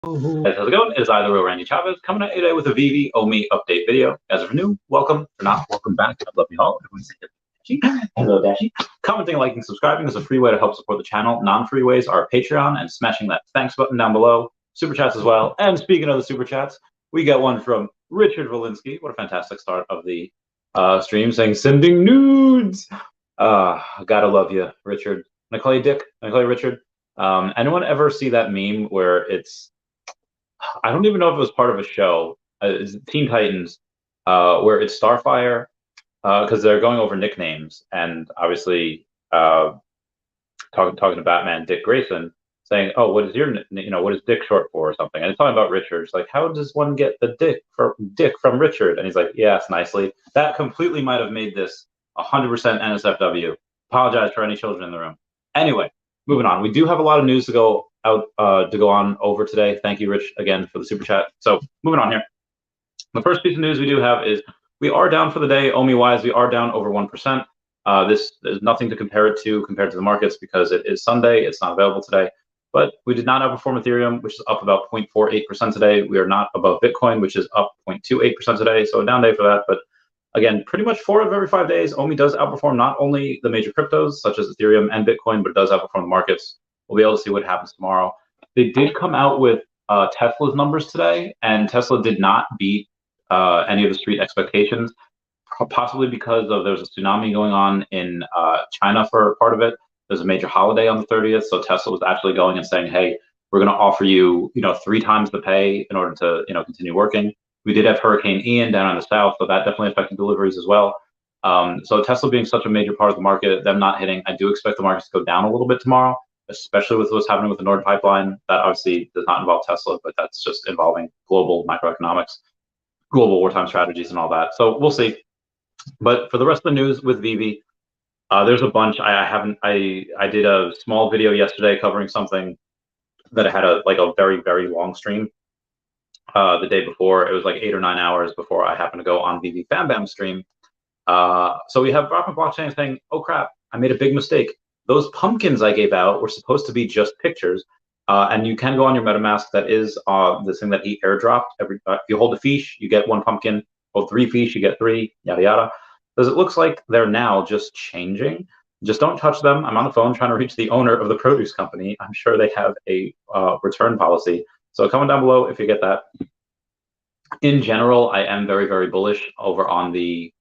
Guys, how's it going? It is I, the real Randy Chavez, coming at you today with a Vivi Omi update video. Guys, if you're new, welcome. If you're not, welcome back. I love you all. Everyone say hello, Dashi. Commenting, liking, subscribing is a free way to help support the channel. Non-free ways are Patreon and smashing that thanks button down below. Super chats as well. And speaking of the super chats, we got one from Richard Walensky. What a fantastic start of the stream, saying sending nudes. Gotta love you, Richard. Can I call you Dick? Can I call you Richard? Anyone ever see that meme where it's, I don't even know if it was part of a show, it's Teen Titans, where it's Starfire, because they're going over nicknames, and obviously talking to Batman, Dick Grayson, saying, "Oh, what is your, what is Dick short for, or something?" And it's talking about Richard. It's like, how does one get the Dick from Richard? And he's like, "Yes, nicely." That completely might have made this 100% NSFW. Apologize for any children in the room. Anyway, moving on. We do have a lot of news to go on over today. Thank you, Rich, again for the super chat. So moving on here. The first piece of news we do have is we are down for the day. OMI wise, we are down over 1%. This is nothing to compare it to compared to the markets because it is Sunday. It's not available today. But we did not outperform Ethereum, which is up about 0.48% today. We are not above Bitcoin, which is up 0.28% today. So a down day for that. But again, pretty much 4 of every 5 days, OMI does outperform not only the major cryptos, such as Ethereum and Bitcoin, but it does outperform the markets. We'll be able to see what happens tomorrow. They did come out with Tesla's numbers today, and Tesla did not beat any of the street expectations, possibly because there's a tsunami going on in China for part of it. There's a major holiday on the 30th, so Tesla was actually going and saying, "Hey, we're going to offer you, 3 times the pay in order to, continue working." We did have Hurricane Ian down in the south, so that definitely affected deliveries as well. So Tesla being such a major part of the market, them not hitting, I do expect the markets to go down a little bit tomorrow, especially with what's happening with the Nord pipeline. That obviously does not involve Tesla, but that's just involving global macroeconomics, global wartime strategies, and all that. So we'll see. But for the rest of the news with Vivi, there's a bunch. I did a small video yesterday covering something that had a very, very long stream. The day before, it was like 8 or 9 hours before I happened to go on Vivi Bam Bam stream. So we have Brockman Blockchain saying, "Oh crap, I made a big mistake. Those pumpkins I gave out were supposed to be just pictures, and you can go on your MetaMask. That is the thing that he airdropped. If you hold a Feesh, you get 1 pumpkin. Hold 3 Feesh, you get 3. Yada yada. Because it looks like they're now just changing. Just don't touch them. I'm on the phone trying to reach the owner of the produce company. I'm sure they have a return policy. So comment down below if you get that. In general, I am very, very bullish over on the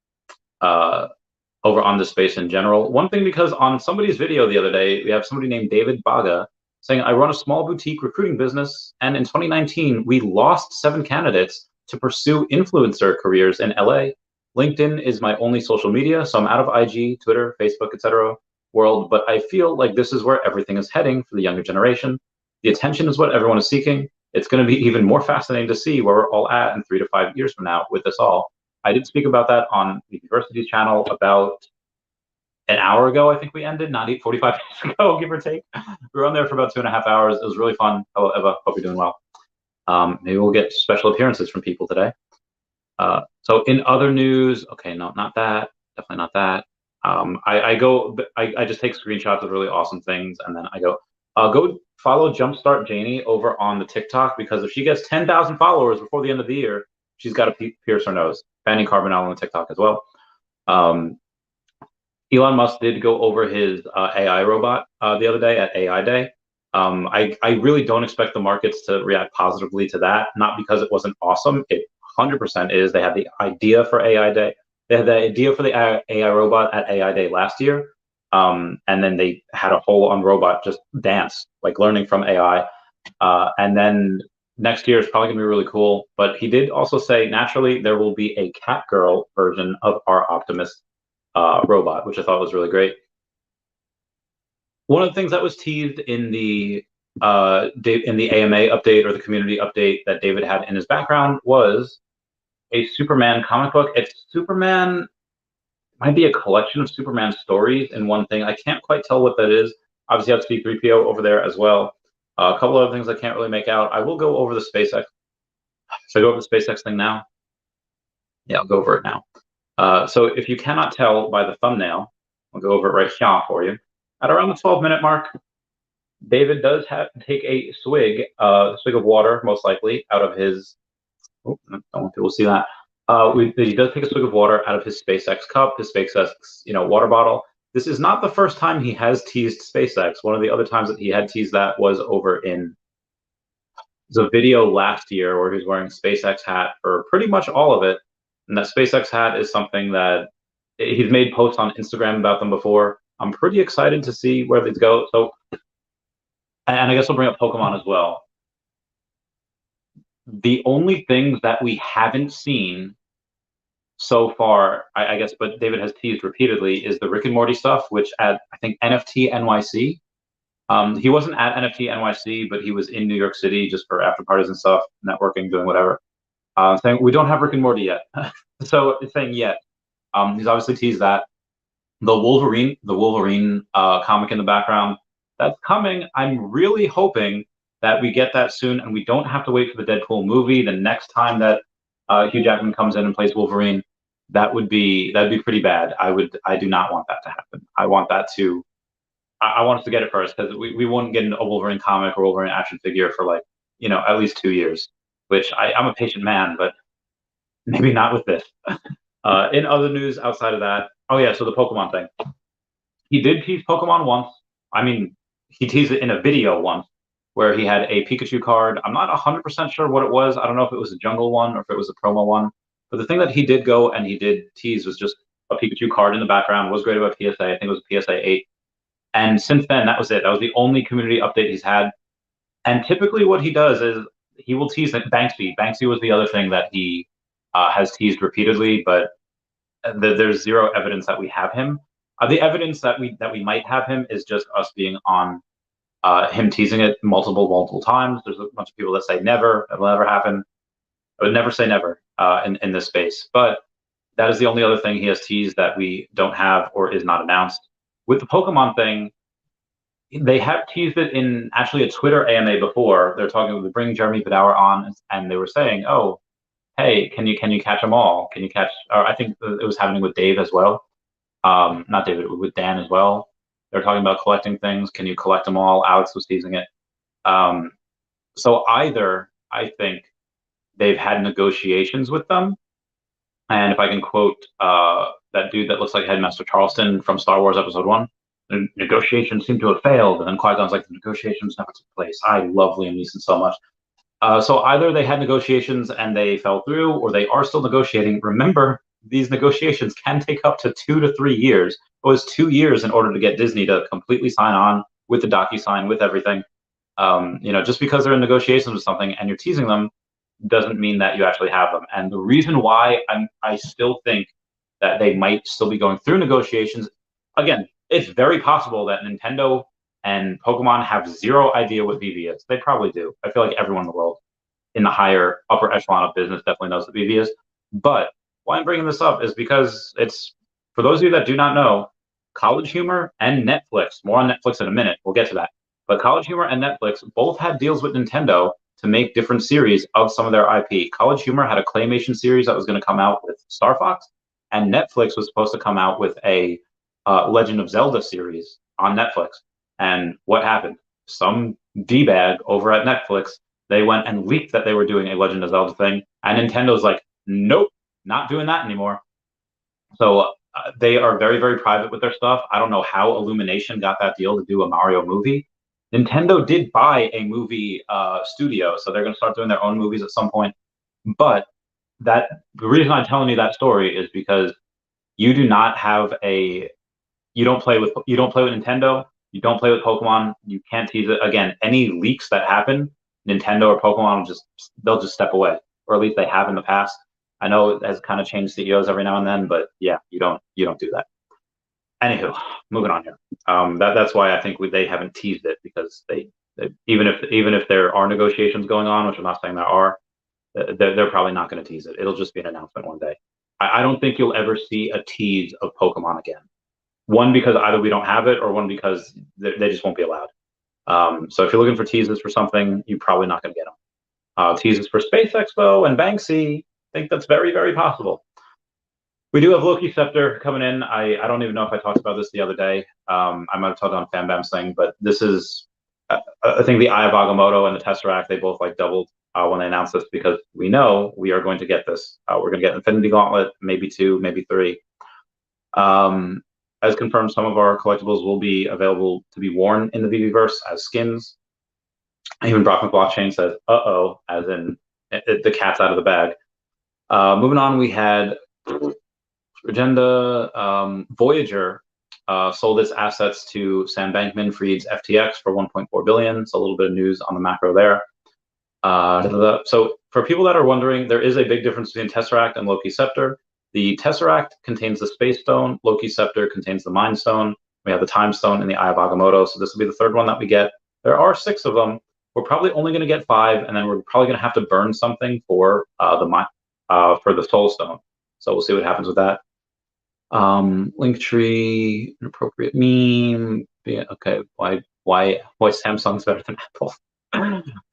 space in general. One thing, because on somebody's video the other day, we have somebody named David Baga saying, "I run a small boutique recruiting business, and in 2019, we lost 7 candidates to pursue influencer careers in LA. LinkedIn is my only social media, so I'm out of IG, Twitter, Facebook, etc. world, but I feel like this is where everything is heading for the younger generation. The attention is what everyone is seeking. It's going to be even more fascinating to see where we're all at in 3 to 5 years from now with this all." I did speak about that on the University's channel about an hour ago. I think we ended, not 45 minutes ago, give or take. We were on there for about 2.5 hours. It was really fun. Hello, Eva. Hope you're doing well. Maybe we'll get special appearances from people today. So in other news, okay, no, not that. Definitely not that. I just take screenshots of really awesome things, and then I go follow Jumpstart Janie over on the TikTok, because if she gets 10,000 followers before the end of the year, she's got to pierce her nose. Fanny Carbonell on the TikTok as well. Elon Musk did go over his AI robot the other day at AI Day. I really don't expect the markets to react positively to that, not because it wasn't awesome. It 100% is. They had the idea for AI Day. They had the idea for the AI robot at AI Day last year. And then they had a whole on robot just dance, like learning from AI. And then next year is probably gonna be really cool. But he did also say, naturally, there will be a cat girl version of our Optimus robot, which I thought was really great. One of the things that was teased in the AMA update, or the community update, that David had in his background was a Superman comic book. It's Superman, might be a collection of Superman stories in one thing. I can't quite tell what that is. Obviously, I have C-3PO over there as well. A couple other things I can't really make out. I will go over the SpaceX. Should I go over the SpaceX thing now? Yeah, I'll go over it now. So if you cannot tell by the thumbnail, I'll go over it right here for you. At around the 12-minute mark, David does take a swig of water, most likely, out of his. Oh, I don't want people to see that. He does take a swig of water out of his SpaceX cup, his SpaceX, water bottle. This is not the first time he has teased SpaceX. One of the other times that he had teased that was over in the video last year where he was wearing a SpaceX hat for pretty much all of it. And that SpaceX hat is something that he's made posts on Instagram about them before. I'm pretty excited to see where these go. So, and I guess we'll bring up Pokemon as well. The only things that we haven't seen so far, I guess, but David has teased repeatedly, is the Rick and Morty stuff, which at, I think, NFT NYC. He wasn't at NFT NYC, but he was in New York City just for after parties and stuff, networking, doing whatever. Saying we don't have Rick and Morty yet. So it's saying yet. He's obviously teased that. The Wolverine comic in the background, that's coming. I'm really hoping that we get that soon and we don't have to wait for the Deadpool movie. The next time that Hugh Jackman comes in and plays Wolverine, that'd be pretty bad. I do not want that to happen. I want us to get it first, because we won't get a Wolverine comic or Wolverine action figure for like, at least 2 years, which I'm a patient man, but maybe not with this. In other news outside of that, oh yeah, so the Pokemon thing. He did tease Pokemon once. I mean, he teased it in a video once where he had a Pikachu card. I'm not 100% sure what it was. I don't know if it was a jungle one or if it was a promo one. But the thing that he did go and he did tease was just a Pikachu card in the background. It was great about PSA. I think it was PSA 8. And since then, that was it. That was the only community update he's had. And typically what he does is he will tease like Banksy. Banksy was the other thing that he has teased repeatedly, but there's zero evidence that we have him. The evidence that we might have him is just us being on him teasing it multiple times. There's a bunch of people that say never, it will never happen. I would never say never in this space. But that is the only other thing he has teased that we don't have or is not announced. With the Pokemon thing, they have teased it in actually a Twitter AMA before. They're talking to bring Jeremy Bedower on, and they were saying, "Oh, hey, can you catch them all? Can you catch?" Or I think it was happening with Dave as well. Not David, with Dan as well. They're talking about collecting things. Can you collect them all? Alex was teasing it. So either I think they've had negotiations with them, and if I can quote that dude that looks like Headmaster Charleston from Star Wars Episode 1, the negotiations seem to have failed, and then Qui-Gon's like, the negotiations never took place. I love Liam Neeson so much. So either they had negotiations and they fell through, or they are still negotiating. Remember, these negotiations can take up to 2 to 3 years. It was 2 years in order to get Disney to completely sign on with the DocuSign, with everything. Just because they're in negotiations with something and you're teasing them doesn't mean that you actually have them. And the reason why I still think that they might still be going through negotiations, again, it's very possible that Nintendo and Pokemon have zero idea what Vivi is. They probably do. I feel like everyone in the world in the upper echelon of business definitely knows what Vivi is. But why I'm bringing this up is because it's, for those of you that do not know, College Humor and Netflix, more on Netflix in a minute, we'll get to that. But College Humor and Netflix both had deals with Nintendo to make different series of some of their IP. College Humor had a claymation series that was going to come out with Star Fox, and Netflix was supposed to come out with a Legend of Zelda series on Netflix. And what happened? Some D-bag over at Netflix, they went and leaked that they were doing a Legend of Zelda thing, and Nintendo's like, nope, not doing that anymore. So they are very, very private with their stuff. I don't know how Illumination got that deal to do a Mario movie. Nintendo did buy a movie studio, so they're going to start doing their own movies at some point. But the reason I'm telling you that story is because you do not have you don't play with Nintendo. You don't play with Pokemon. You can't tease it. Again, any leaks that happen, Nintendo or Pokemon they'll just step away, or at least they have in the past. I know it has kind of changed CEOs every now and then, but yeah, you don't do that. Anywho, moving on here. That's why I think they haven't teased it, because they even if there are negotiations going on, which I'm not saying there are, they're probably not going to tease it. It'll just be an announcement one day. I don't think you'll ever see a tease of Pokemon again. One, because either we don't have it, or one, because they just won't be allowed. So if you're looking for teases for something, you're probably not going to get them. Teases for Space Expo and Banksy, I think that's very, very possible. We do have Loki Scepter coming in. I don't even know if I talked about this the other day. I might have talked on FanBam's thing, but this is I think the Eye of Agamotto and the Tesseract, they both like doubled when they announced this, because we know we are going to get this. We're going to get Infinity Gauntlet, maybe 2, maybe 3. As confirmed, some of our collectibles will be available to be worn in the Viviverse as skins. Even Brock McBlockchain says, "Uh-oh," as in the cat's out of the bag. Moving on, we had Agenda. Voyager sold its assets to Sam Bankman-Fried's FTX for 1.4 billion. So a little bit of news on the macro there. So for people that are wondering, there is a big difference between Tesseract and Loki Scepter. The Tesseract contains the Space Stone. Loki Scepter contains the Mind Stone. We have the Time Stone and the Eye of Agamotto. So this will be the third one that we get. There are 6 of them. We're probably only going to get 5, and then we're probably going to have to burn something for the Soul Stone. So we'll see what happens with that. Linktree, inappropriate meme. Okay, why Samsung's better than Apple?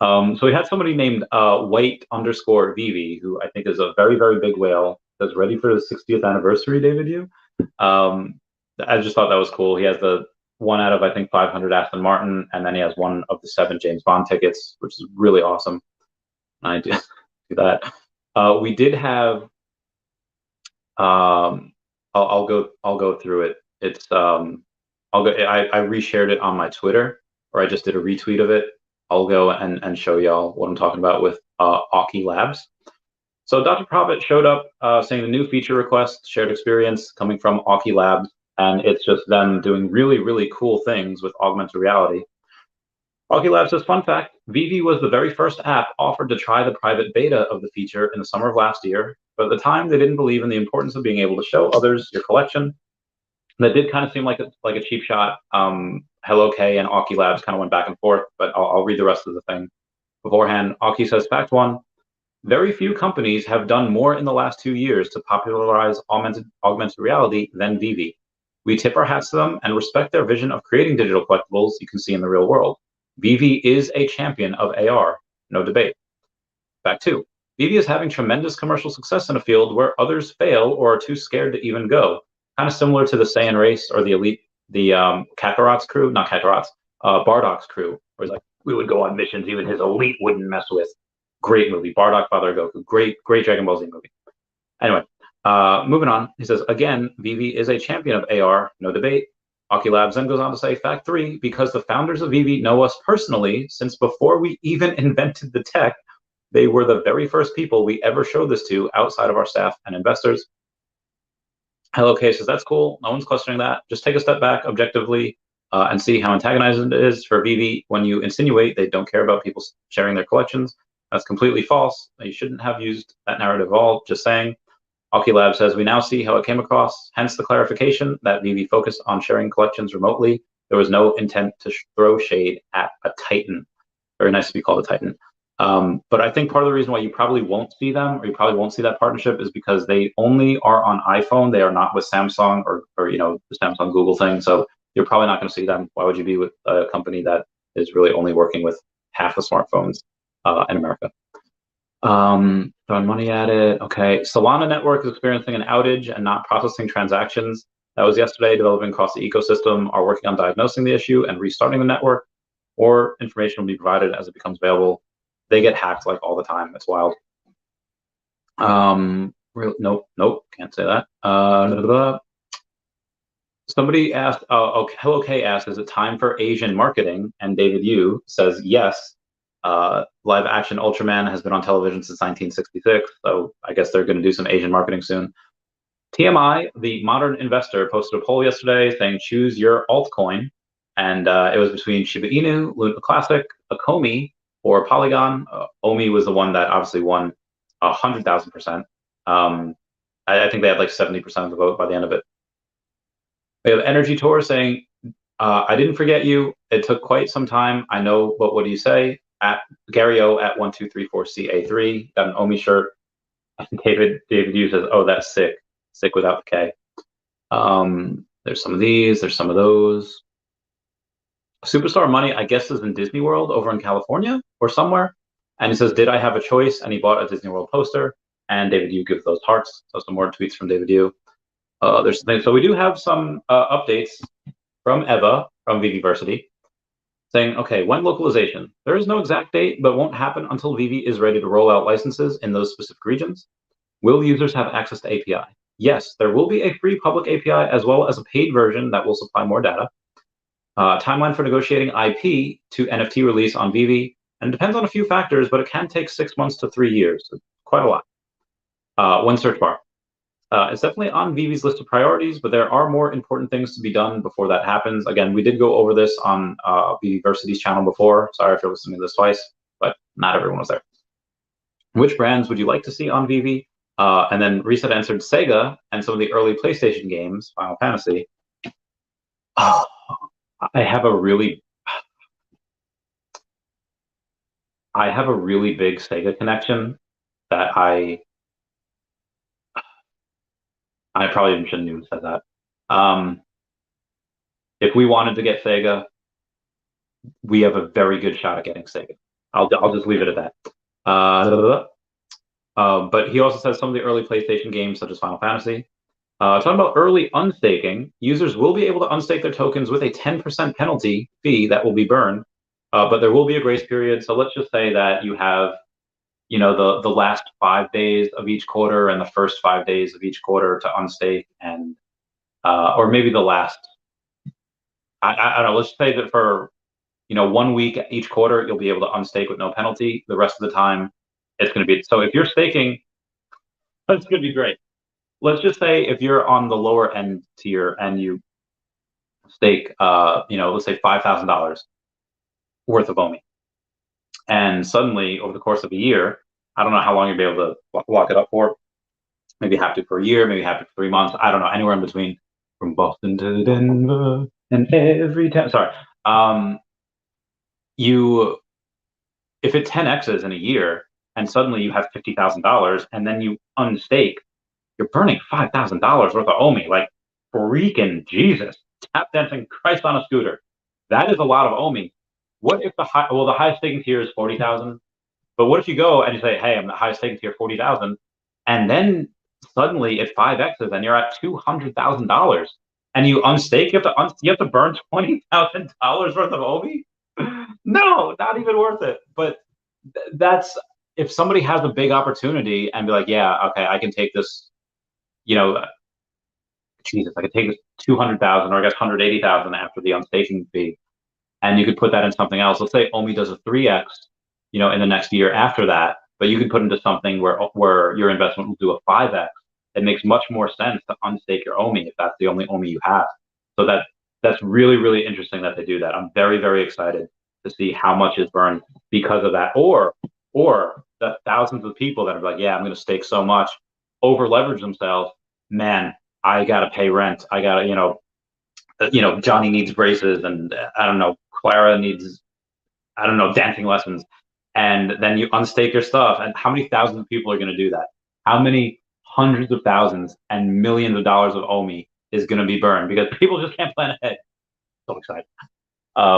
So we had somebody named White_Vivi, who I think is a very, very big whale that's ready for the 60th anniversary, David Yu. I just thought that was cool. He has the 1 out of, I think, 500 Aston Martin, and then he has 1 of the 7 James Bond tickets, which is really awesome. I do that. We did have. I'll go through it. It's I reshared it on my Twitter, or I just did a retweet of it. I'll go and show y'all what I'm talking about with Aki Labs. So Dr. Profit showed up saying the new feature request, shared experience coming from Aki Labs, and it's just them doing really, really cool things with augmented reality. Aki Labs says, fun fact, Vivi was the very first app offered to try the private beta of the feature in the summer of last year, but at the time they didn't believe in the importance of being able to show others your collection. And that did kind of seem like a cheap shot. Hello K and Aki Labs kind of went back and forth, but I'll read the rest of the thing beforehand. Aki says, fact 1, very few companies have done more in the last 2 years to popularize augmented reality than Vivi. We tip our hats to them and respect their vision of creating digital collectibles you can see in the real world. Vivi is a champion of AR, no debate. Fact 2, Vivi is having tremendous commercial success in a field where others fail or are too scared to even go. Kind of similar to the Saiyan race or the elite, the Kakarot's crew, not Kakarot's, Bardock's crew, where he's like, we would go on missions even his elite wouldn't mess with. Great movie, Bardock, Father Goku, great Dragon Ball Z movie. Anyway, moving on, he says, again, Vivi is a champion of AR, no debate. Aki Labs then goes on to say, fact 3, because the founders of Vivi know us personally, since before we even invented the tech, they were the very first people we ever showed this to outside of our staff and investors. Hello K says, that's cool. No one's questioning that. Just take a step back objectively and see how antagonizing it is for Vivi when you insinuate they don't care about people sharing their collections. That's completely false. You shouldn't have used that narrative at all. Just saying. Aki Lab says, we now see how it came across, hence the clarification that Vivi focused on sharing collections remotely. There was no intent to throw shade at a Titan. Very nice to be called a Titan. But I think part of the reason why you probably won't see them, or you probably won't see that partnership, is because they only are on iPhone. They are not with Samsung or the Samsung Google thing. So you're probably not going to see them. Why would you be with a company that is really only working with half the smartphones in America? Throwing money at it. Okay. Solana network is experiencing an outage and not processing transactions. That was yesterday. Developing across the ecosystem are working on diagnosing the issue and restarting the network, or information will be provided as it becomes available. They get hacked like all the time. It's wild. Nope, can't say that. Somebody asked, Hello K asked, is it time for Asian marketing? And David Yu says yes. Live action Ultraman has been on television since 1966, so I guess they're going to do some Asian marketing soon. TMI, the modern investor, posted a poll yesterday saying choose your altcoin, and it was between Shiba Inu, Luna Classic, Akomi, or Polygon. Omi was the one that obviously won 100,000%. I think they had like 70% of the vote by the end of it. We have Energy Tour saying, I didn't forget you. It took quite some time. I know, but what do you say? At Gary O at 1234CA3, got an Omi shirt. David Yu says, oh, that's sick. Sick without the K. There's some of these, there's some of those. Superstar Money, I guess, is in Disney World over in California or somewhere. And he says, did I have a choice? And he bought a Disney World poster. And David Yu gives those hearts. So some more tweets from David Yu. There's things. So we do have some updates from Eva from Viviversity. saying, okay, when localization? There is no exact date, but won't happen until Vivi is ready to roll out licenses in those specific regions. Will users have access to API? Yes, there will be a free public API as well as a paid version that will supply more data. Timeline for negotiating IP to NFT release on Vivi, and it depends on a few factors, but it can take 6 months to 3 years. So quite a lot. One search bar. It's definitely on Vivi's list of priorities, but there are more important things to be done before that happens. Again, we did go over this on Viviversity's channel before. Sorry if you're listening to this twice, but not everyone was there. Which brands would you like to see on Vivi? And then Reset answered Sega and some of the early PlayStation games, Final Fantasy. I have a really big Sega connection that I probably shouldn't even say that. If we wanted to get Sega, we have a very good shot at getting Sega. I'll just leave it at that. But he also says some of the early PlayStation games, such as Final Fantasy. Talking about early unstaking, users will be able to unstake their tokens with a 10% penalty fee that will be burned, but there will be a grace period. So let's just say that you have, the last 5 days of each quarter and the first 5 days of each quarter to unstake, and or maybe the last. I don't know. Let's say that for 1 week each quarter, you'll be able to unstake with no penalty. The rest of the time, it's going to be. So if you're staking, that's going to be great. Let's just say if you're on the lower end tier and you stake, let's say $5,000 worth of OMI, and suddenly over the course of a year, I don't know how long you'll be able to lock it up for. Maybe have to for a year, maybe have to for 3 months. I don't know, anywhere in between, from Boston to Denver and every time. Sorry. If it 10x's in a year and suddenly you have $50,000 and then you unstake, you're burning $5,000 worth of OMI. Like, freaking Jesus. Tap dancing Christ on a scooter. That is a lot of OMI. What if the highest staking tier is 40,000? But what if you go and you say, hey, I'm the highest staking tier, 40,000, and then suddenly it 5x's and you're at $200,000 and you unstake, you have to burn $20,000 worth of OMI? No, not even worth it. But that's, if somebody has a big opportunity and be like, yeah, okay, I can take this, Jesus, I could take this 200,000 or I guess 180,000 after the unstaking fee, and you could put that in something else. Let's say OMI does a 3x, in the next year after that, but you could put into something where your investment will do a 5x. It makes much more sense to unstake your OMI if that's the only OMI you have. So that's really, really interesting that they do that. I'm very, very excited to see how much is burned because of that, or the thousands of people that are like, yeah, I'm going to stake so much, over leverage themselves. Man, I got to pay rent. I got to, Johnny needs braces, and I don't know, Clara needs, I don't know, dancing lessons. And then you unstake your stuff. And how many thousands of people are going to do that? How many hundreds of thousands and millions of dollars of OMI is going to be burned because people just can't plan ahead? So excited.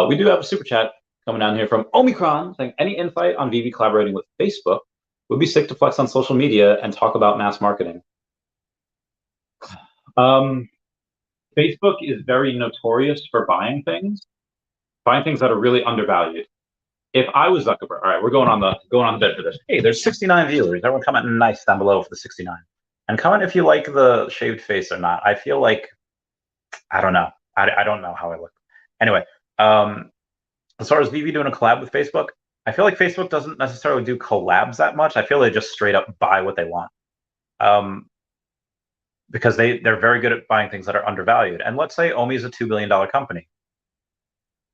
We do have a super chat coming down here from Omicron saying, any insight on Vivi collaborating with Facebook? Would be sick to flex on social media and talk about mass marketing. Facebook is very notorious for buying things that are really undervalued. If I was Zuckerberg, all right, we're going on the bed for this. Hey, there's 69 viewers. Everyone comment nice down below for the 69, and comment if you like the shaved face or not. I feel like, I don't know. I don't know how I look. Anyway, as far as Vivi doing a collab with Facebook, I feel like Facebook doesn't necessarily do collabs that much. I feel they just straight up buy what they want. Because they're very good at buying things that are undervalued. And let's say OMI is a $2 billion company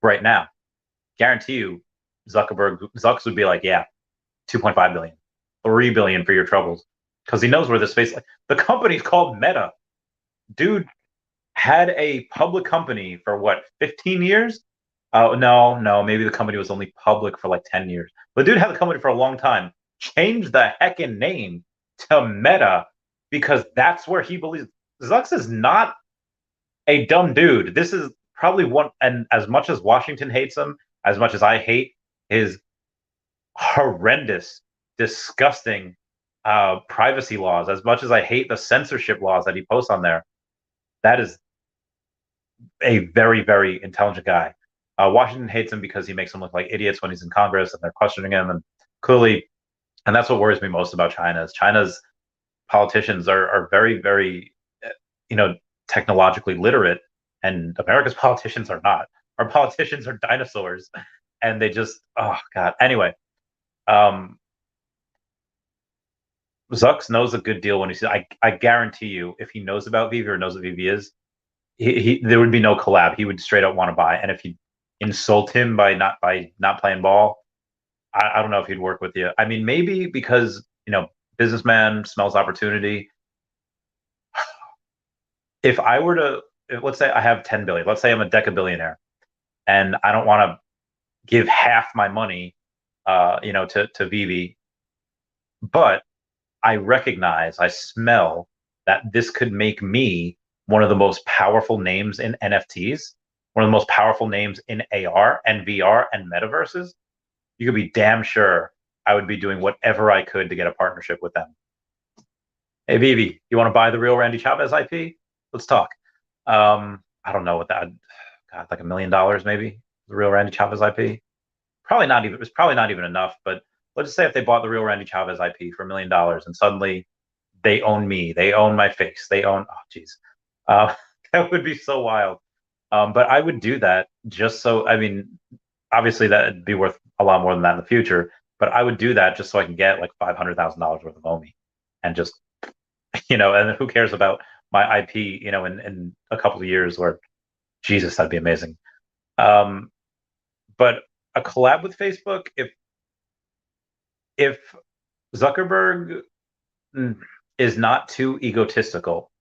right now. Guarantee you, Zucks would be like, yeah, 2.5 billion, 3 billion for your troubles. Because he knows where this space, the company's called Meta. Dude had a public company for what, 15 years? Oh, no, maybe the company was only public for like 10 years. But dude had the company for a long time. Changed the heckin' name to Meta because that's where he believes. Zucks is not a dumb dude. This is probably one, and as much as Washington hates him, as much as I hate his horrendous, disgusting privacy laws, as much as I hate the censorship laws that he posts on there, that is a very, very intelligent guy. Washington hates him because he makes them look like idiots when he's in Congress and they're questioning him. And clearly, and that's what worries me most about China is China's politicians are very, very, you know, technologically literate, and America's politicians are not. Our politicians are dinosaurs, and they just, oh god. Anyway, um, Zux knows a good deal when he says. I guarantee you, if he knows about Vivi or knows what Vivi is, there would be no collab. He would straight up want to buy. And if you insult him by not playing ball, I don't know if he'd work with you. I mean, maybe because businessman smells opportunity. If I were to, let's say I have 10 billion. Let's say I'm a decabillionaire, and I don't want to give half my money, to Vivi, but I recognize, I smell that this could make me one of the most powerful names in NFTs, one of the most powerful names in AR and VR and metaverses. You could be damn sure I would be doing whatever I could to get a partnership with them. Hey, Vivi, you want to buy the real Randy Chavez IP? Let's talk. I don't know what that, God, like $1 million maybe, the real Randy Chavez IP. Probably not even. It was probably not even enough. But let's just say if they bought the real Randy Chavez IP for $1 million, and suddenly they own me, they own my face, they own. Oh, geez, that would be so wild. But I would do that just so. I mean, obviously that'd be worth a lot more than that in the future. But I would do that just so I can get like $500,000 worth of OMI, and just and who cares about my IP? In a couple of years, or Jesus, that'd be amazing. But a collab with Facebook, if Zuckerberg is not too egotistical,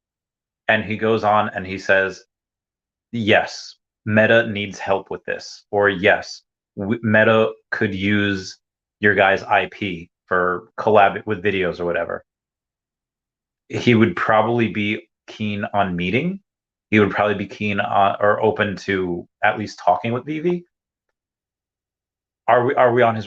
and he goes on and he says, yes, Meta needs help with this, or yes, Meta could use your guys' IP for collab with videos or whatever, he would probably be keen on meeting. He would probably be keen on or open to at least talking with Vivi. Are we on his?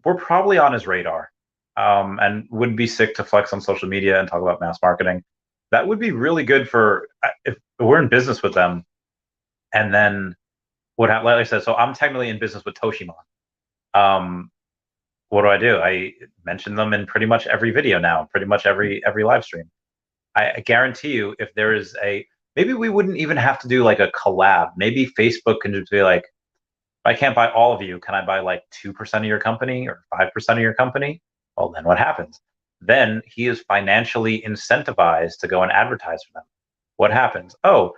We're probably on his radar, and would be sick to flex on social media and talk about mass marketing. That would be really good for if we're in business with them, and then like I said, so I'm technically in business with Toshimon. What do? I mention them in pretty much every video now, pretty much every live stream. I guarantee you, if there is maybe we wouldn't even have to do like a collab. Maybe Facebook can just be like, I can't buy all of you. Can I buy like 2% of your company or 5% of your company? Well, then what happens? Then he is financially incentivized to go and advertise for them. What happens? Oh,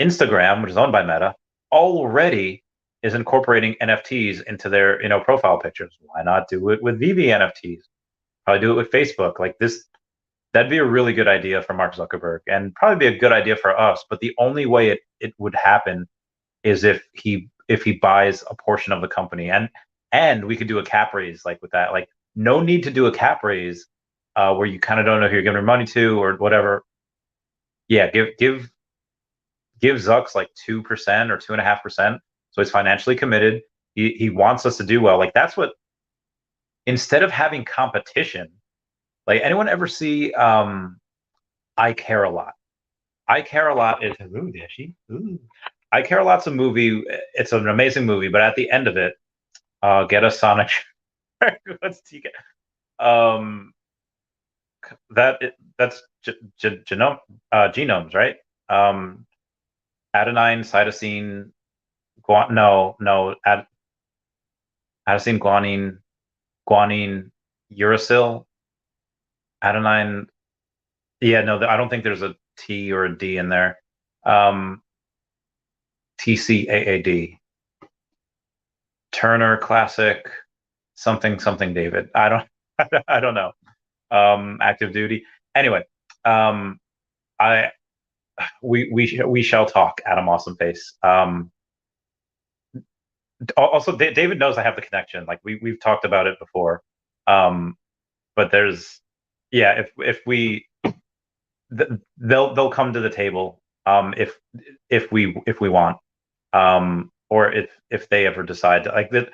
Instagram, which is owned by Meta, already is incorporating NFTs into their profile pictures. Why not do it with Vivi NFTs? Probably do it with Facebook. Like this, that'd be a really good idea for Mark Zuckerberg, and probably be a good idea for us. But the only way it would happen is if he buys a portion of the company, and we could do a cap raise like with that. Like no need to do a cap raise where you kind of don't know who you're giving your money to or whatever. Yeah, give Zucks like 2% or 2.5%, so he's financially committed. He wants us to do well. Like that's what, instead of having competition, like anyone ever see I Care a Lot? I Care a Lot is ooh, Dashi. Ooh. I Care a Lot's a movie. It's an amazing movie, but at the end of it, get a Sonic. What's TK? That's genomes, right? Adenine, cytosine, adenosine, guanine, uracil, adenine. Yeah, no, I don't think there's a T or a D in there. TCAAD. Turner Classic, something David. I don't know. Active duty. Anyway, we shall talk, Adam Awesome Face. Also, David knows I have the connection. Like we've talked about it before. But there's, yeah, if we, they'll come to the table if we want, or if they ever decide to like that.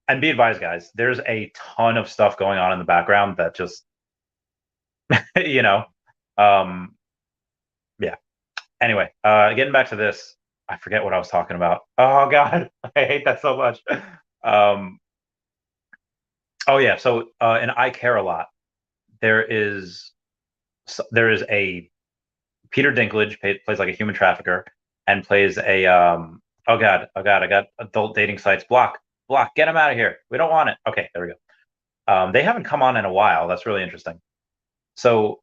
And be advised, guys, there's a ton of stuff going on in the background that just yeah. Anyway, getting back to this, I forget what I was talking about. Oh God, I hate that so much. Oh yeah, so in I Care a Lot, there is a Peter Dinklage plays like a human trafficker and plays a oh God, I got adult dating sites block, get him out of here. We don't want it. Okay, there we go. They haven't come on in a while. That's really interesting. So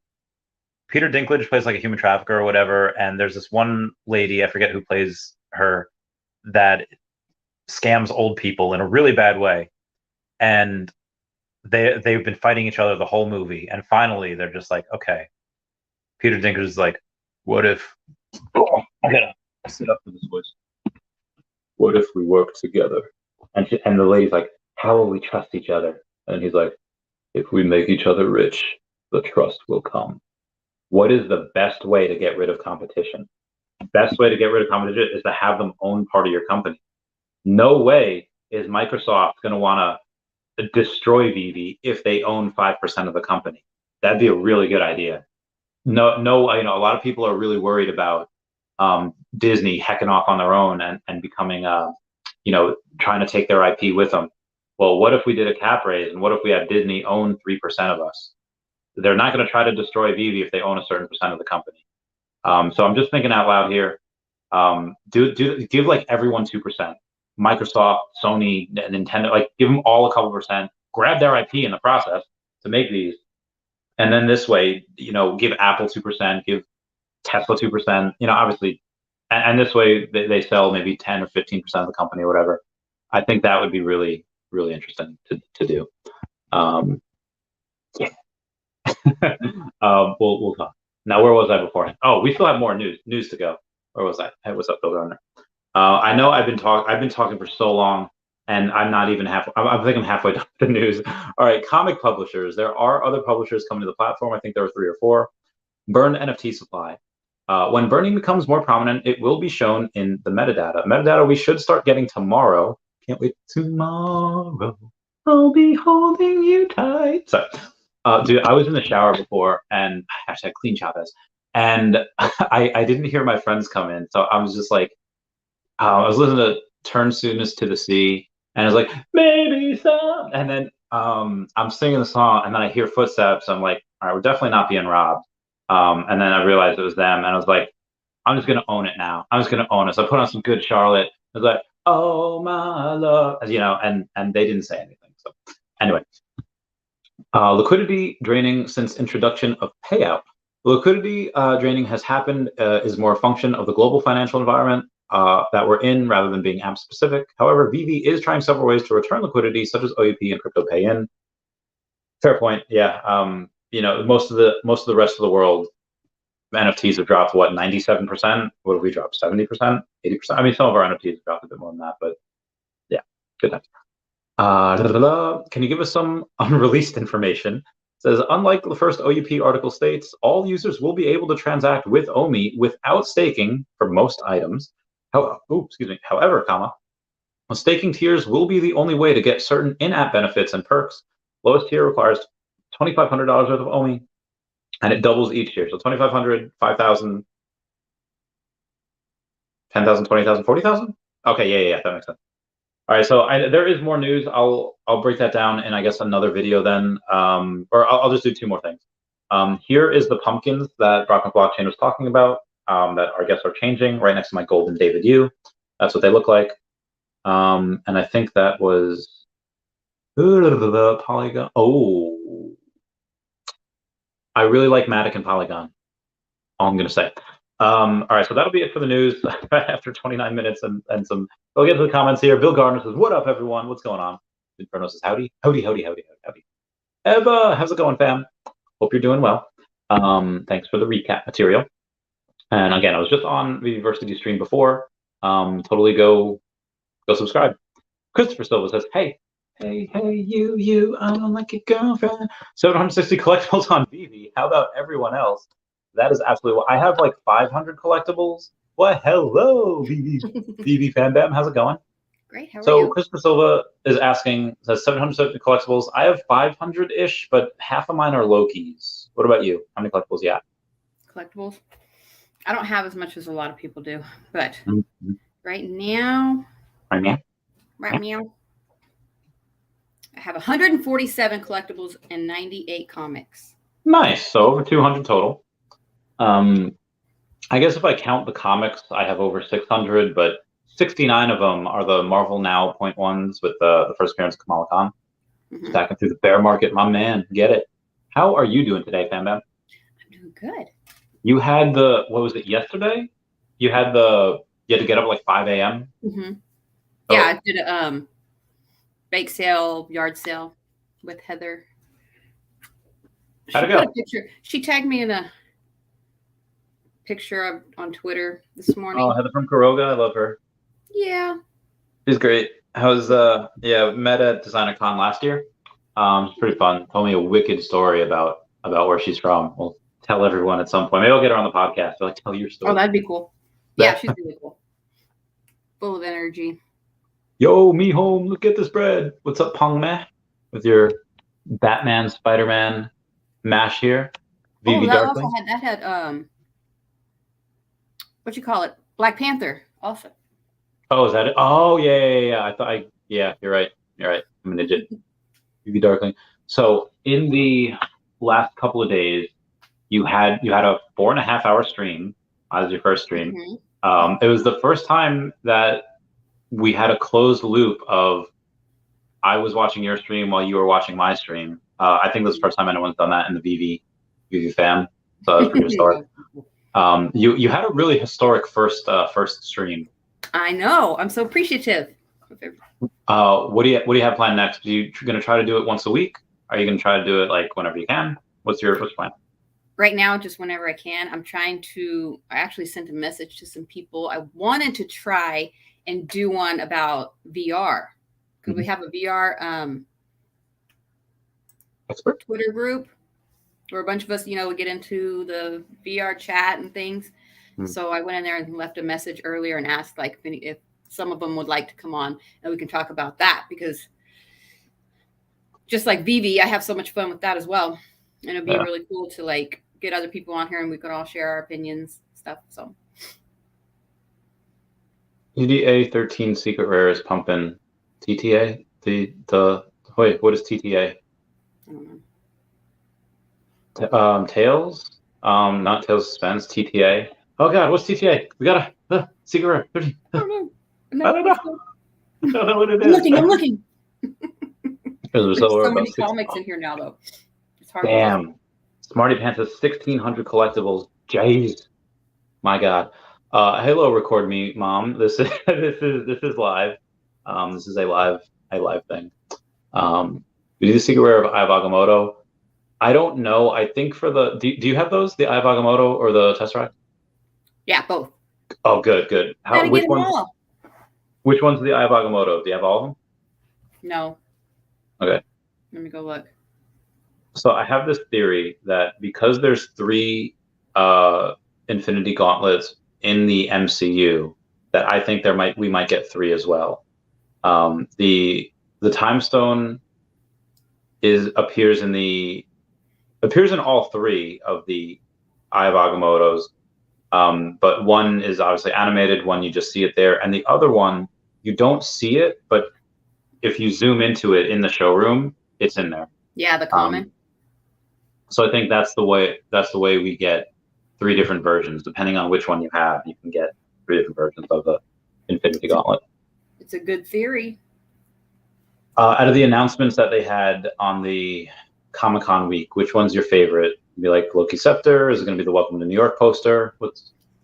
Peter Dinklage plays like a human trafficker or whatever, and there's this one lady, I forget who plays her, that scams old people in a really bad way, and they've been fighting each other the whole movie, and finally they're just like, okay. Peter Dinklage is like, what if? Oh, I gotta sit up for this voice. What if we work together? And the lady's like, how will we trust each other? And he's like, if we make each other rich, the trust will come. What is the best way to get rid of competition? Best way to get rid of competition is to have them own part of your company. No way is Microsoft going to want to destroy Vivi if they own 5% of the company. That'd be a really good idea. No, you know, a lot of people are really worried about Disney hecking off on their own and becoming, you know, trying to take their IP with them. Well, what if we did a cap raise, and what if we had Disney own 3% of us? They're not going to try to destroy Vivi if they own a certain percent of the company. So I'm just thinking out loud here. Give like everyone 2%. Microsoft, Sony, Nintendo, like give them all a couple percent. Grab their IP in the process to make these. And then this way, you know, give Apple 2%, give Tesla 2%, you know, obviously, and this way they sell maybe 10 or 15% of the company or whatever. I think that would be really, really interesting to do. Yeah. We'll talk. Now, where was I beforehand? Oh, we still have more news to go. Where was I? Hey, what's up, Bill Garner? I know I've been talking for so long, and I'm not even half. I think I'm halfway done with the news. All right, comic publishers. There are other publishers coming to the platform. I think there are 3 or 4. Burn NFT supply. When burning becomes more prominent, it will be shown in the metadata. Metadata we should start getting tomorrow. Can't wait tomorrow. I'll be holding you tight. So, dude, I was in the shower before, and hashtag clean Chavez, and I didn't hear my friends come in, so I was just like, I was listening to Turn Soonest to the Sea, and I was like, maybe some, and then I'm singing the song, and then I hear footsteps. I'm like, all right, we're definitely not being robbed. And then I realized it was them, and I was like, I'm just gonna own it now. I'm just gonna own it. So I put on some good Charlotte. I was like, oh my love, you know, and they didn't say anything. So anyway, liquidity draining since introduction of payout. Liquidity draining has happened is more a function of the global financial environment that we're in rather than being app specific. However, Vivi is trying several ways to return liquidity, such as OUP and crypto pay in. Fair point. Yeah. You know, most of the rest of the world, NFTs have dropped what, 97%? What have we dropped? 70%, 80%? I mean, some of our NFTs have dropped a bit more than that, but yeah, good times. Can you give us some unreleased information? It says, unlike the first OUP article states, all users will be able to transact with OMI without staking for most items. However, staking tiers will be the only way to get certain in-app benefits and perks. Lowest tier requires $2,500 worth of OMI, and it doubles each year. So 2,500, 5,000, 10,000, 20,000, 40,000. Okay, yeah, that makes sense. All right, so there is more news. I'll break that down in, I guess, another video then, or I'll just do 2 more things. Here is the pumpkins that Brock Blockchain was talking about that I guess are changing right next to my golden David U. That's what they look like. And I think that was the Polygon. Oh, I really like Matic and Polygon. All I'm going to say. All right, so that'll be it for the news after 29 minutes and some. We'll get to the comments here. Bill Gardner says, "What up, everyone? What's going on?" Inferno says, "Howdy. Eva, how's it going, fam? Hope you're doing well. Thanks for the recap material. And again, I was just on the University stream before. Totally go subscribe." Christopher Silva says, "Hey, you, I'm like a girlfriend. 760 collectibles on Vivi. How about everyone else? That is absolutely what I have, like 500 collectibles. Well, hello, Vivi Fan Bam. How's it going?" Great. How are you? So Christopher Silva is asking, says 770 collectibles. I have 500-ish, but half of mine are low keys. What about you? How many collectibles you have? Collectibles. I don't have as much as a lot of people do, but Mm-hmm. right now, Right now. right now, I have 147 collectibles and 98 comics. Nice. So over 200 total. Um, I guess if I count the comics, I have over 600, but 69 of them are the Marvel Now point ones with the first appearance of Kamala Khan. Mm-hmm. Stacking through the bear market, my man. Get it. How are you doing today, Fam Bam? I'm doing good. You had what was it, yesterday? You had you had to get up at like 5 a.m.? Mm-hmm. Yeah, Oh, I did a bake sale, yard sale with Heather. how'd She it put a go? picture. She tagged me in a picture on Twitter this Oh, morning. Heather from Kuroga. I love her. Yeah. She's great. How's yeah, met at Designer Con last year. It's pretty fun. Told me a wicked story about where she's from. We'll tell everyone at some point. Maybe I'll get her on the podcast. Like, tell your Oh, story. that'd be cool. Yeah, she's really cool. Full of energy. Yo, me home. Look at this bread. What's up, Pong Meh? With your Batman, Spider-Man mash here. Oh, Vivi that also Darkling. had what you call it? Black Panther also. Oh, is that it? Oh, yeah. Yeah, you're right. You're right. I'm an idiot. Vivi Darkling. So in the last couple of days, you had a 4.5 hour stream as your first stream. Mm-hmm. It was the first time that we had a closed loop of I was watching your stream while you were watching my stream. I think this is the first time anyone's done that in the Vivi fam. So that was pretty historic. You had a really historic first stream. I know. I'm so appreciative. What do you have planned next? Are you gonna try to do it once a week? Are you gonna try to do it like whenever you can? What's your plan? Right now, just whenever I can. I actually sent a message to some people. I wanted to try and do one about VR because we have a VR Expert? Twitter group where a bunch of us, would get into the VR chat and things. So I went in there and left a message earlier and asked like if some of them would like to come on and we can talk about that because just like Vivi, I have so much fun with that as well. And it'd be really cool to like get other people on here and we could all share our opinions stuff. So TDA 13 secret rare is pumping. TTA? Wait, what is TTA? I don't know. Tails? Not Tails Suspense, TTA. Oh god, what's TTA? We got a secret rare 13. I don't know. I don't know. I don't know what it I'm is. looking. There's so many comics in here now, though. It's hard. Damn. Smarty Pants has 1,600 collectibles. Jeez. My god. Hello, record me, mom. This is this is live. This is a live thing. We do the secret rare of Eye of Agamotto. I don't know. I think for do you have those? The Eye of Agamotto or the Tesseract? Yeah, both. Oh, good. Which one's the Eye of Agamotto? Do you have all of them? No. Okay. Let me go look. So I have this theory that because there's 3 Infinity Gauntlets in the MCU, that I think we might get 3 as well. The Time Stone appears in all 3 of the Eye of Agamottos. But one is obviously animated, one you just see it there, and the other one you don't see it, but if you zoom into it in the showroom, it's in there. Yeah, the common. So I think that's the way we get 3 different versions. Depending on which one you have, you can get 3 different versions of the Infinity Gauntlet. It's a good theory. Out of the announcements that they had on the Comic-Con week, which one's your favorite? Be like Loki Scepter? Is it going to be the Welcome to New York poster?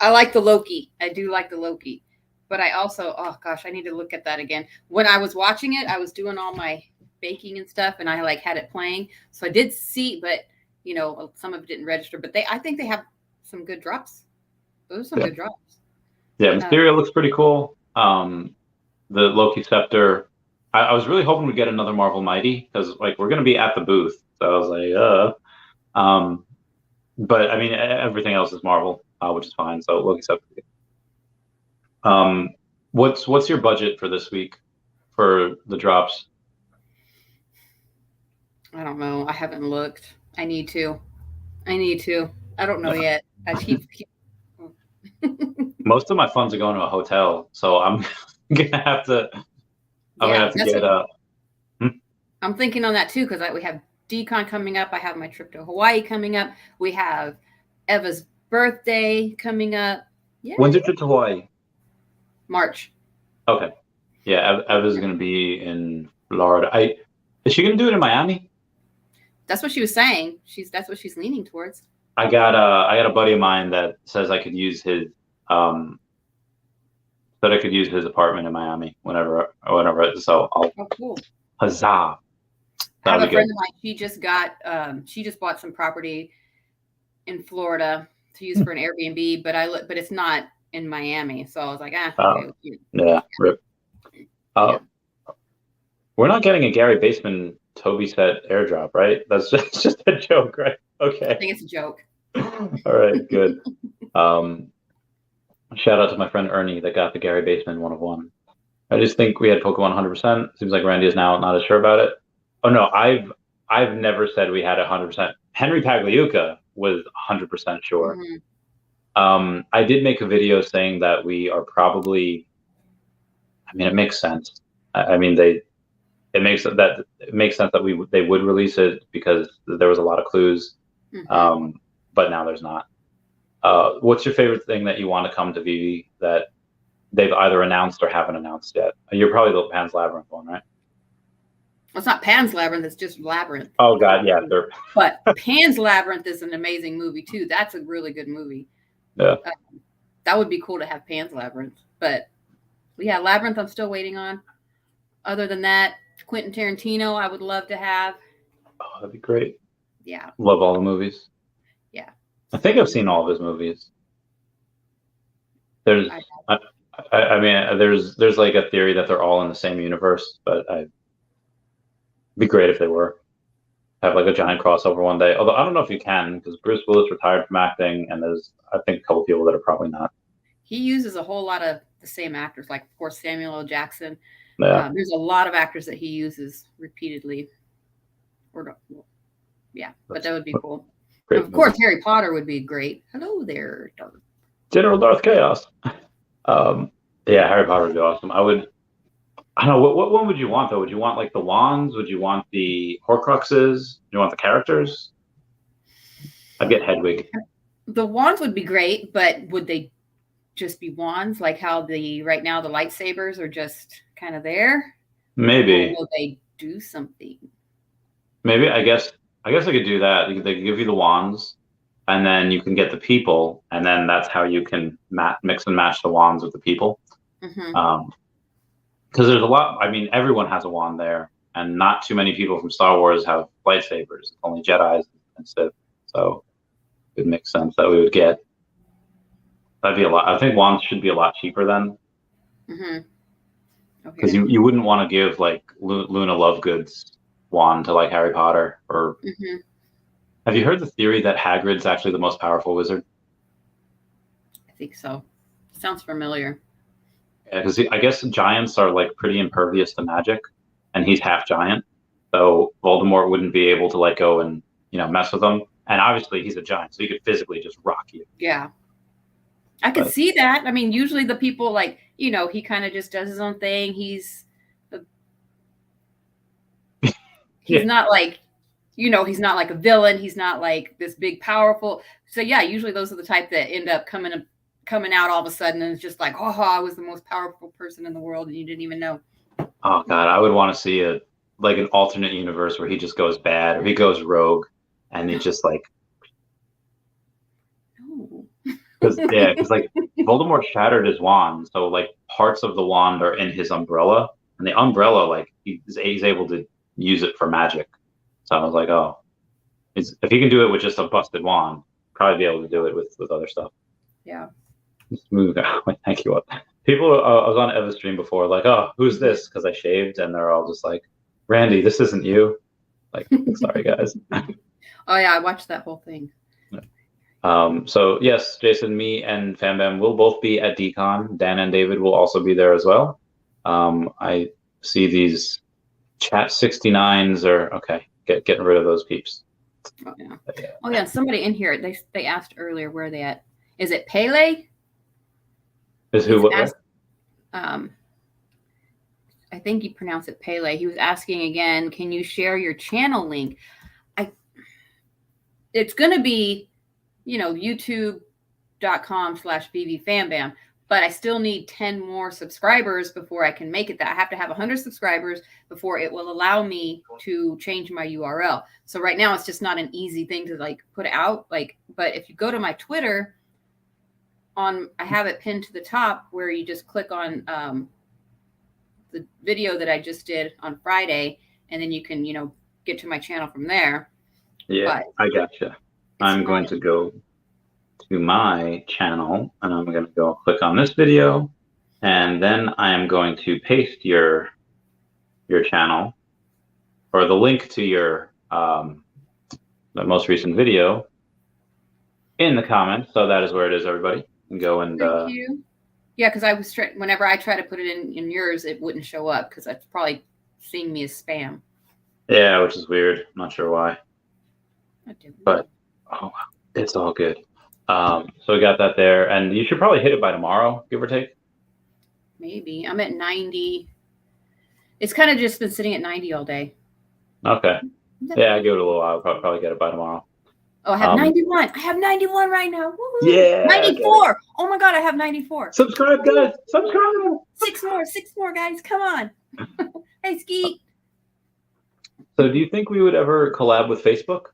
I like the Loki. I do like the Loki. But I also, oh gosh, I need to look at that again. When I was watching it, I was doing all my baking and stuff, and I like had it playing. So I did see, but some of it didn't register. But I think they have some good drops. Those are some good drops. Yeah, Mysterio looks pretty cool. The Loki Scepter. I was really hoping we'd get another Marvel Mighty because like we're gonna be at the booth. So I was like, but I mean everything else is Marvel, which is fine. So Loki Scepter. What's your budget for this week for the drops? I don't know. I haven't looked. I need to. I don't know yet. I keep Most of my funds are going to a hotel, so I'm gonna have to. I'm gonna have to get. I'm thinking on that too because we have Decon coming up. I have my trip to Hawaii coming up. We have Eva's birthday coming up. Yeah. When's your trip to Hawaii? March. Okay. Yeah, Eva's gonna be in Florida. Is she gonna do it in Miami? That's what she was saying. That's what she's leaning towards. I got a buddy of mine that says I could use his apartment in Miami whenever. So I'll. Oh, cool. Huzzah! I have a friend of mine. She just bought some property in Florida to use for an Airbnb, but it's not in Miami. So I was like, okay. Yeah. Rip. Yeah. We're not getting a Gary Baseman Toby set airdrop, right? That's just a joke, right? Okay. I think it's a joke. All right, good. Shout out to my friend Ernie that got the Gary Baseman 101. I just think we had Pokemon 100%. Seems like Randy is now not as sure about it. Oh no, I've never said we had 100%. Henry Pagliuca was 100% sure. Mm-hmm. I did make a video saying that we are probably. I mean, it makes sense. I mean, it makes sense that they would release it because there was a lot of clues. Mm-hmm. But now there's not. What's your favorite thing that you want to come to Vivi that they've either announced or haven't announced yet? You're probably the Pan's Labyrinth one, right? Well, it's not Pan's Labyrinth, it's just Labyrinth. Oh God, yeah. But Pan's Labyrinth is an amazing movie too. That's a really good movie. Yeah. That would be cool to have Pan's Labyrinth. But yeah, Labyrinth I'm still waiting on. Other than that, Quentin Tarantino I would love to have. Oh, that'd be great. Yeah. Love all the movies. Yeah. I think I've seen all of his movies. There's there's like a theory that they're all in the same universe, but it'd be great if they were. Have like a giant crossover one day. Although I don't know if you can because Bruce Willis retired from acting, and there's I think a couple people that are probably not. He uses a whole lot of the same actors, like of course Samuel L. Jackson. Yeah. There's a lot of actors that he uses repeatedly. But that would be cool. Of course, Harry Potter would be great. Hello there, Darth. General Darth Chaos. Yeah, Harry Potter would be awesome. I don't know. What one would you want though? Would you want like the wands? Would you want the Horcruxes? Do you want the characters? I'd get Hedwig. The wands would be great, but would they just be wands? Like how right now the lightsabers are just kind of there? Maybe. Or will they do something? Maybe. I guess I could do that. They could give you the wands, and then you can get the people, and then that's how you can mix and match the wands with the people. Mm-hmm. Because there's a lot. I mean, everyone has a wand there, and not too many people from Star Wars have lightsabers. Only Jedi's and Sith. So it makes sense that we would get. That'd be a lot. I think wands should be a lot cheaper then. Mm-hmm. Because you wouldn't want to give like Luna Lovegood's wand to like Harry Potter or. Mm-hmm. Have you heard the theory that Hagrid's actually the most powerful wizard? I think so. Sounds familiar. Yeah, because I guess giants are like pretty impervious to magic, and he's half giant, so Voldemort wouldn't be able to like go and mess with him. And obviously he's a giant, so he could physically just rock you. Yeah, I could see that. I mean, usually the people like he kind of just does his own thing. He's not like he's not like a villain. He's not like this big powerful. So yeah, usually those are the type that end up coming out all of a sudden and it's just like, oh, I was the most powerful person in the world and you didn't even know. Oh God, I would want to see an alternate universe where he just goes bad or he goes rogue and he just like. No. Because like Voldemort shattered his wand, so like parts of the wand are in his umbrella, and the umbrella like he's able to use it for magic. So I was like, oh, if he can do it with just a busted wand, probably be able to do it with other stuff. Yeah. Smooth. Thank you. People, I was on Eva's stream before, like, oh, who's this? Because I shaved, and they're all just like, Randy, this isn't you. Like, sorry, guys. Oh yeah, I watched that whole thing. So yes, Jason, me, and FamBam will both be at Decon. Dan and David will also be there as well. I see these chat 69s are okay. Getting rid of those peeps. Oh yeah. Oh yeah. Somebody in here they asked earlier where they at. Is it Pele? Is who what? Asked, I think you pronounce it Pele. He was asking again, can you share your channel link? It's going to be, youtube.com/VVFanBam, but I still need 10 more subscribers before I can make it that. I have to have 100 subscribers before it will allow me to change my URL. So right now it's just not an easy thing to like put out. But if you go to my Twitter, I have it pinned to the top where you just click on the video that I just did on Friday, and then you can, get to my channel from there. Yeah, I gotcha. I'm going to go to my channel, and I'm going to go click on this video, and then I am going to paste your channel or the link to your the most recent video in the comments. So that is where it is, everybody. And go and thank you. Yeah, because whenever I try to put it in yours, it wouldn't show up because it's probably seeing me as spam. Yeah, which is weird. I'm not sure why. But oh, it's all good. So we got that there, and you should probably hit it by tomorrow, give or take. Maybe. I'm at 90. It's kind of just been sitting at 90 all day. Okay. Yeah, I give it a little while. I'll probably get it by tomorrow. Oh, I have 91. I have 91 right now. Woo-hoo. Yeah. 94. Oh my God, I have 94. Subscribe, guys. Subscribe. 6 more, guys. Come on. Hey, Skeet. So do you think we would ever collab with Facebook?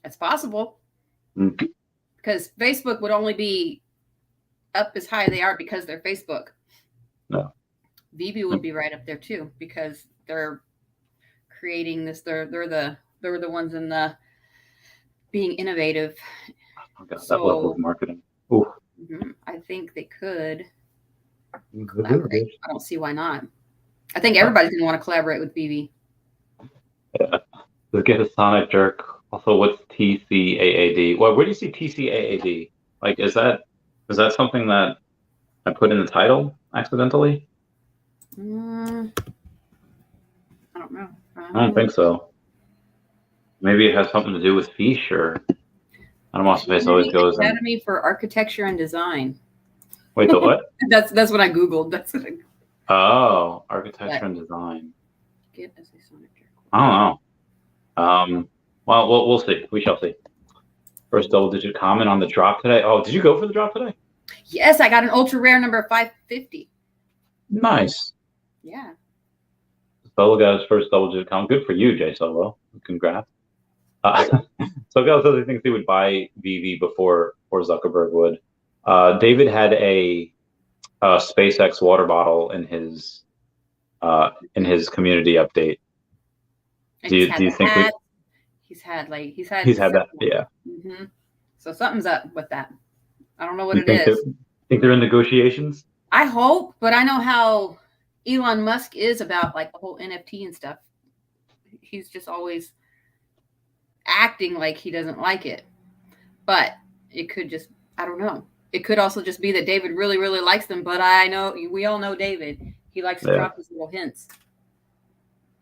It's possible. Mm-hmm. Because Facebook would only be up as high as they are because they're Facebook. No. Vivi would be right up there too because they're creating this. They're the ones in the being innovative. Oh God, that level of marketing. Ooh. I think they could collaborate. I don't see why not. I think everybody's gonna want to collaborate with Vivi. Yeah. Let's get a Sonic Jerk. Also, what's TCAAD? Well, where do you see TCAAD? Like, is that something that I put in the title accidentally? I don't know. I don't think so. Maybe it has something to do with Feesh, or I don't know. Face always goes. Academy for Architecture and Design. Wait, the what? That's what I googled. That's what Oh, architecture and design. Get as a Sonic Jerk. I don't know. Well, we'll see. We shall see. First double-digit comment on the drop today. Oh, did you go for the drop today? Yes, I got an ultra rare number 550. Nice. Yeah. Solo got his first double-digit comment. Good for you, Jay Solo. Congrats. So guys says he thinks he would buy Vivi before Zuckerberg would. David had a SpaceX water bottle in his community update. Do you think he's had that? Yeah. Mm-hmm. So something's up with that. I don't know what it is. Think they're in negotiations? I hope, but I know how Elon Musk is about like the whole NFT and stuff. He's just always acting like he doesn't like it. But it could just, I don't know. It could also just be that David really, really likes them. But I know, we all know David. He likes to drop his little hints.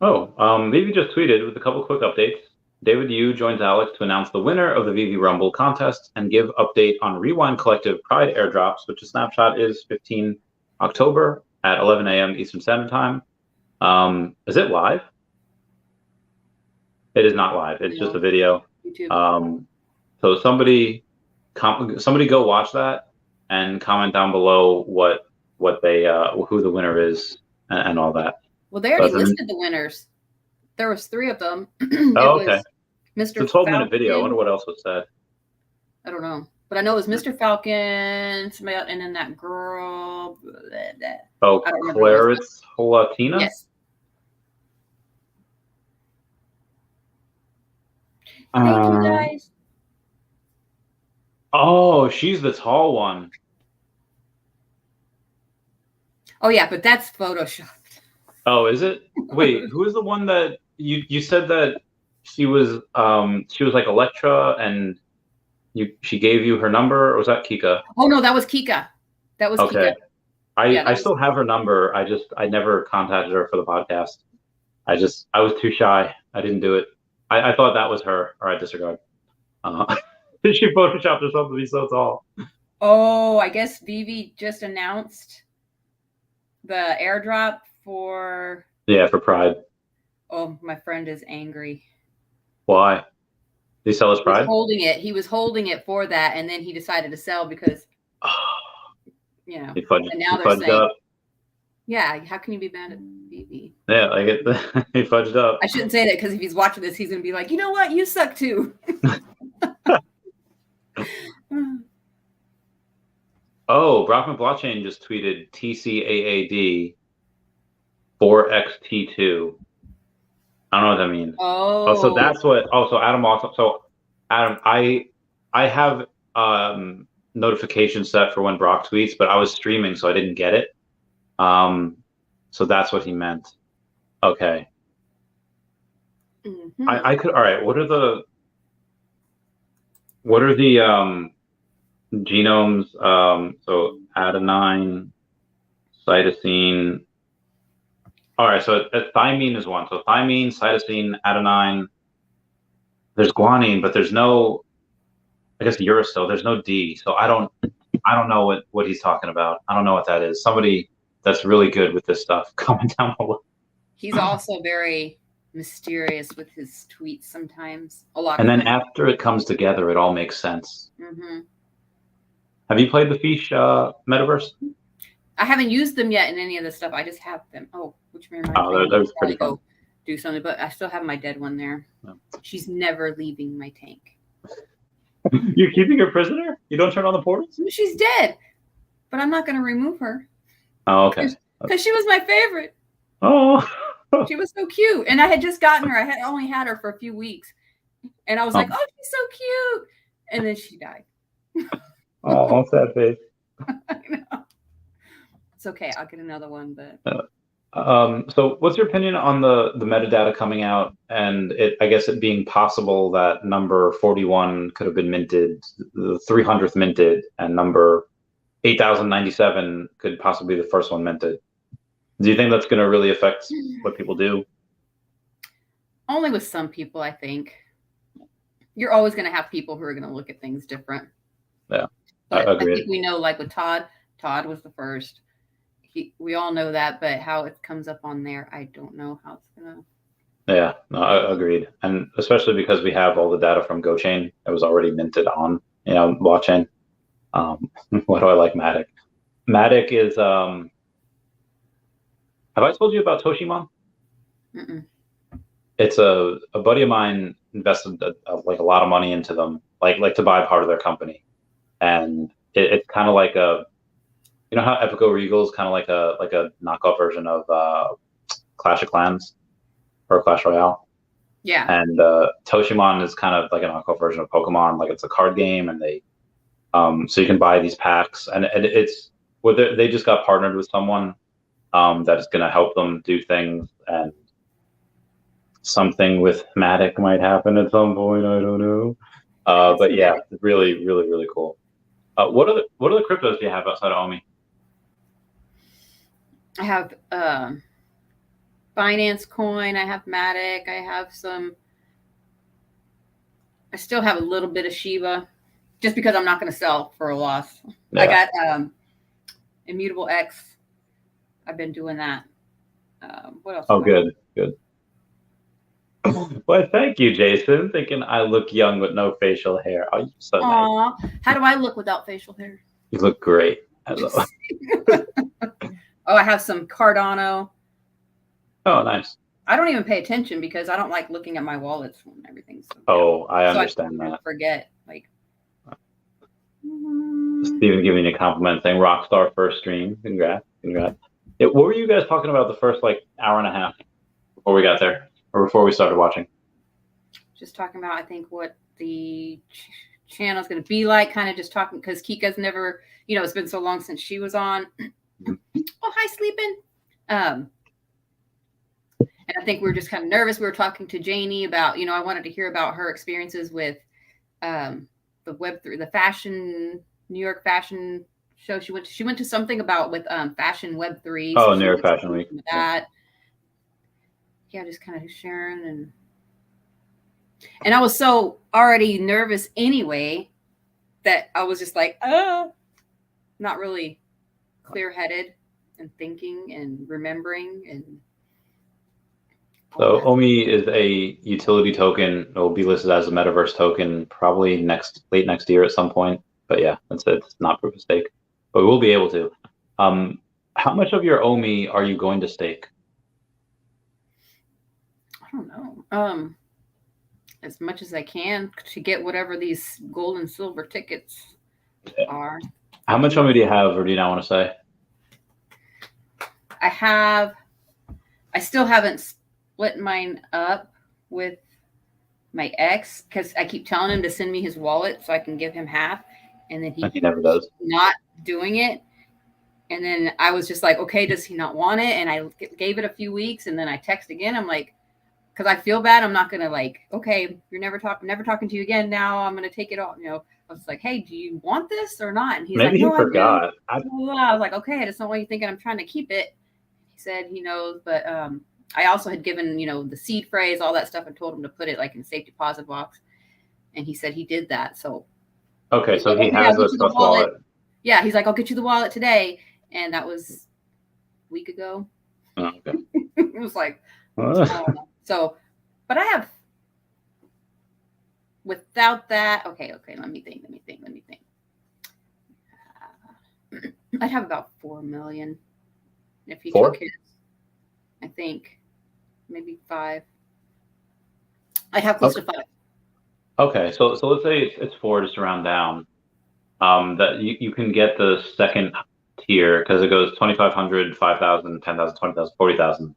Oh, Vivi just tweeted with a couple quick updates. David Yu joins Alex to announce the winner of the Vivi Rumble contest and give update on Rewind Collective Pride airdrops, which the snapshot is 15 October at 11 a.m. Eastern Standard Time. Is it live? It is not live. It's just a video. YouTube. So somebody go watch that and comment down below what they who the winner is and all that. Well, they already listed the winners. There was 3 of them. Oh, okay. Mr. It's a 12-minute video. I wonder what else was said. I don't know. But I know it was Mr. Falcon, somebody else, and then that girl. Oh, Claritz Latina? Yes. Thank you, guys. Oh, she's the tall one. Oh, yeah, but that's Photoshopped. Oh, is it? Wait, who is the one that you said that she was like Electra and she gave you her number, or was that Kika? Oh no, that was Kika. That was okay. Kika. I still have her number. I never contacted her for the podcast. I was too shy. I didn't do it. I thought that was her, or I disregard. She photoshopped herself to be so tall. Oh, I guess Vivi just announced the airdrop for. Yeah, for Pride. Oh, my friend is angry. Why? Did he sell his He was Pride? holding it. He was holding it for that, and then he decided to sell because, He and he now they're fudged saying, up. yeah, how can you be mad at Vivi? Yeah, I get he fudged up. I shouldn't say that because if he's watching this, he's going to be like, you know what? You suck too. Oh, Brockman Blockchain just tweeted TCAAD 4XT2. I don't know what that means. Oh, so that's what. Oh, so Adam also. So Adam, I have notifications set for when Brock tweets, but I was streaming, so I didn't get it. So that's what he meant. Okay. Mm-hmm. I could. All right. What are the genomes? So adenine, cytosine. All right. So thymine is one. So thymine, cytosine, adenine. There's guanine, but there's no. I guess uracil. There's no D. So I don't know what he's talking about. I don't know what that is. Somebody that's really good with this stuff, comment down below. He's also very mysterious with his tweets sometimes. A lot. And then after it comes together, it all makes sense. Mm-hmm. Have you played the Feesh metaverse? I haven't used them yet in any of the stuff. I just have them. Oh, which reminds me, that was pretty fun. Go do something, but I still have my dead one there. Yeah. She's never leaving my tank. You're keeping her prisoner? You don't turn on the portals? She's dead, but I'm not going to remove her. Oh, okay. Because she was my favorite. Oh. She was so cute. And I had just gotten her. I had only had her for a few weeks. And I was like, oh, she's so cute. And then she died. Oh, sad face. I know. It's okay. I'll get another one. But so what's your opinion on the metadata coming out and I guess it being possible that number 41 could have been minted, the 300th minted, and number 8097 could possibly be the first one minted? Do you think that's going to really affect what people do? Only with some people, I think. You're always going to have people who are going to look at things different. Yeah, but I think we know, like with Todd was the first. We all know that, but how it comes up on there, I don't know how it's going to. Yeah, no, agreed. And especially because we have all the data from GoChain that was already minted on, blockchain. Why do I like Matic? Matic is, have I told you about Toshimon? Mm-mm. It's a buddy of mine invested like a lot of money into them, like to buy part of their company. And it's kind of like you know how Epico Regal is kind of like a knockoff version of Clash of Clans or Clash Royale. Yeah. And Toshimon is kind of like a knockoff version of Pokemon. Like it's a card game, and they so you can buy these packs, and it's they just got partnered with someone that is going to help them do things, and something with Matic might happen at some point. I don't know. But yeah, really, really, really cool. What other cryptos do you have outside of Omi? I have Binance Coin. I have Matic. I have some. I still have a little bit of Shiba, just because I'm not going to sell for a loss. Yeah. I got Immutable X. I've been doing that. What else? Oh, good. Well, thank you, Jason. Thinking I look young with no facial hair. Oh, you're so nice. How do I look without facial hair? You look great. Oh, I have some Cardano. Oh, nice. I don't even pay attention because I don't like looking at my wallets and everything. So, I understand that. Forget, like. Steven giving you a compliment saying Rockstar first stream. Congrats. Yeah, what were you guys talking about the first hour and a half before we got there? Or before we started watching? Just talking about, I think, what the channel is going to be like. Kind of just talking because Kika's never, it's been so long since she was on. Oh, hi, sleeping. And I think we were just kind of nervous. We were talking to Janie about, I wanted to hear about her experiences with the Web3, the fashion, New York fashion show. She went to something about with fashion Web3. Oh, so New York Fashion Week. That. Yeah, just kind of sharing and I was so already nervous anyway that I was just like, oh, not really clear-headed and thinking and remembering and So OMI is a utility token. It will be listed as a metaverse token probably late next year at some point. But yeah, it's not proof of stake. But we will be able to. How much of your OMI are you going to stake? I don't know. As much as I can to get whatever these gold and silver tickets are. How much OMI do you have, or do you not want to say? I still haven't split mine up with my ex because I keep telling him to send me his wallet so I can give him half, and then he never does. Not doing it. And then I was just like, okay, does he not want it? And I gave it a few weeks, and then I text again. I'm like, because I feel bad. I'm not gonna like, okay, you're never talking to you again. Now I'm gonna take it off. I was like, hey, do you want this or not? And he's Maybe like, no, he forgot. I was like, okay, I just don't want you thinking I'm trying to keep it. He said he knows, but I also had given the seed phrase, all that stuff, and told him to put it like in a safe deposit box, and he said he did that. So okay, so he has a trust wallet. Yeah, he's like, I'll get you the wallet today, and that was a week ago. Oh, okay. It was like, so, but I have without that. Okay, let me think. I'd have about 4 million if he took his. I think maybe 5. I'd have close to 5. Okay, so let's say it's 4, just to round down. That you can get the second tier because it goes 2,500, 5,000, 10,000, 20,000, 40,000.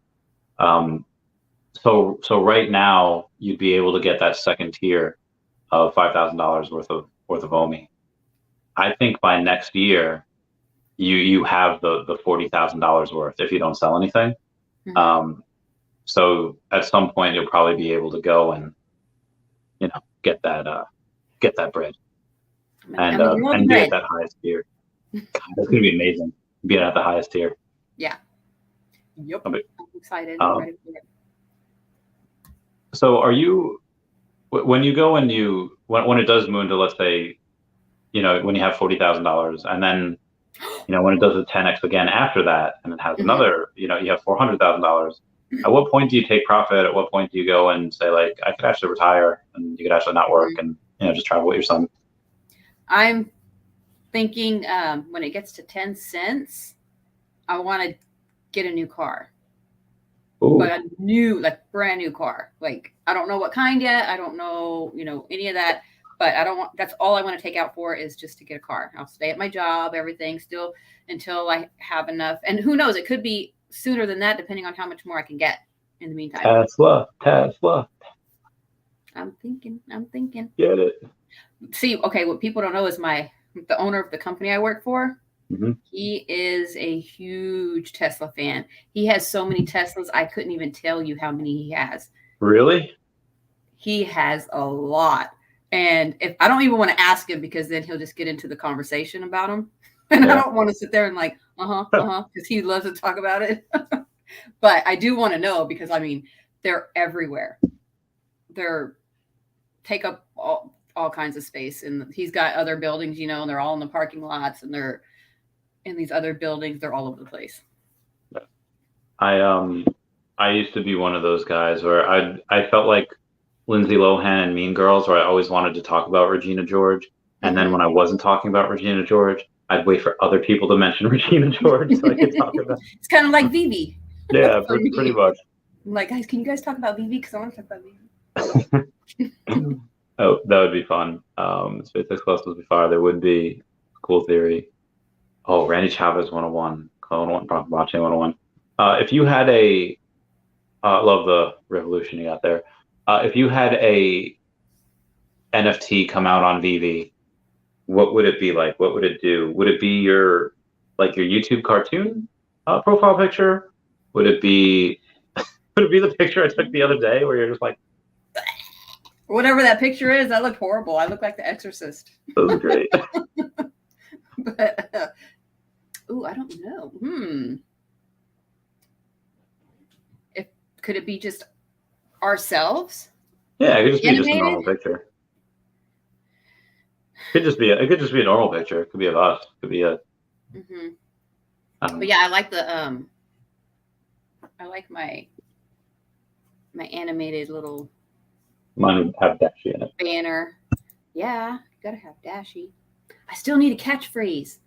So right now you'd be able to get that second tier of $5,000 worth of OMI. I think by next year you have the $40,000 worth if you don't sell anything. Mm-hmm. So at some point you'll probably be able to go and get that bread and be at that highest tier. That's gonna be amazing. Being at the highest tier. Yeah. Yep. I'm excited. I'm ready for it. So are you, when you go and when it does move to, let's say, when you have $40,000 and then, when it does the 10x again after that, and it has mm-hmm. another, you have $400,000. At what point do you take profit? At what point do you go and say, like, I could actually retire and you could actually not work mm-hmm. and, just travel with your son? I'm thinking when it gets to 10 cents, I want to get a new car. Ooh. But a new, like brand new car. Like, I don't know what kind yet. I don't know, any of that. But that's all I want to take out for is just to get a car. I'll stay at my job, everything still until I have enough. And who knows, it could be sooner than that, depending on how much more I can get in the meantime. Tesla. I'm thinking. Get it. See, okay, what people don't know is the owner of the company I work for, mm-hmm. he is a huge Tesla fan. He has so many Teslas, I couldn't even tell you how many he has. Really? He has a lot. And if I don't even want to ask him because then he'll just get into the conversation about them. And yeah. I don't want to sit there and like, because he loves to talk about it. But I do want to know because, they're everywhere. They're take up all kinds of space. And he's got other buildings, and they're all in the parking lots and they're in these other buildings. They're all over the place. I used to be one of those guys where I felt like Lindsay Lohan and Mean Girls, where I always wanted to talk about Regina George. And then when I wasn't talking about Regina George, I'd wait for other people to mention Regina George so I could talk about it. It's kind of like Vivi. Yeah, pretty much. I'm like, guys, can you guys talk about Vivi? Because I want to talk about Vivi. Oh, that would be fun. SpaceX Plus would be fire. There would be cool theory. Oh, Randy Chavez 101. Clone 1, blockchain 101. If you had love the revolution you got there. If you had a NFT come out on Vivi, what would it be like? What would it do? Would it be your YouTube cartoon profile picture? Would it be the picture I took the other day where you're just like, whatever that picture is? That looked horrible. I look like The Exorcist. That was great. But I don't know. Could it be just ourselves? Yeah, it could just be just a normal picture. It could just be a normal picture. It could be of us. It could be Mm-hmm. But yeah, I like the I like my animated little Mine would have Dashi in it. banner. Yeah, you gotta have Dashi. I still need a catchphrase.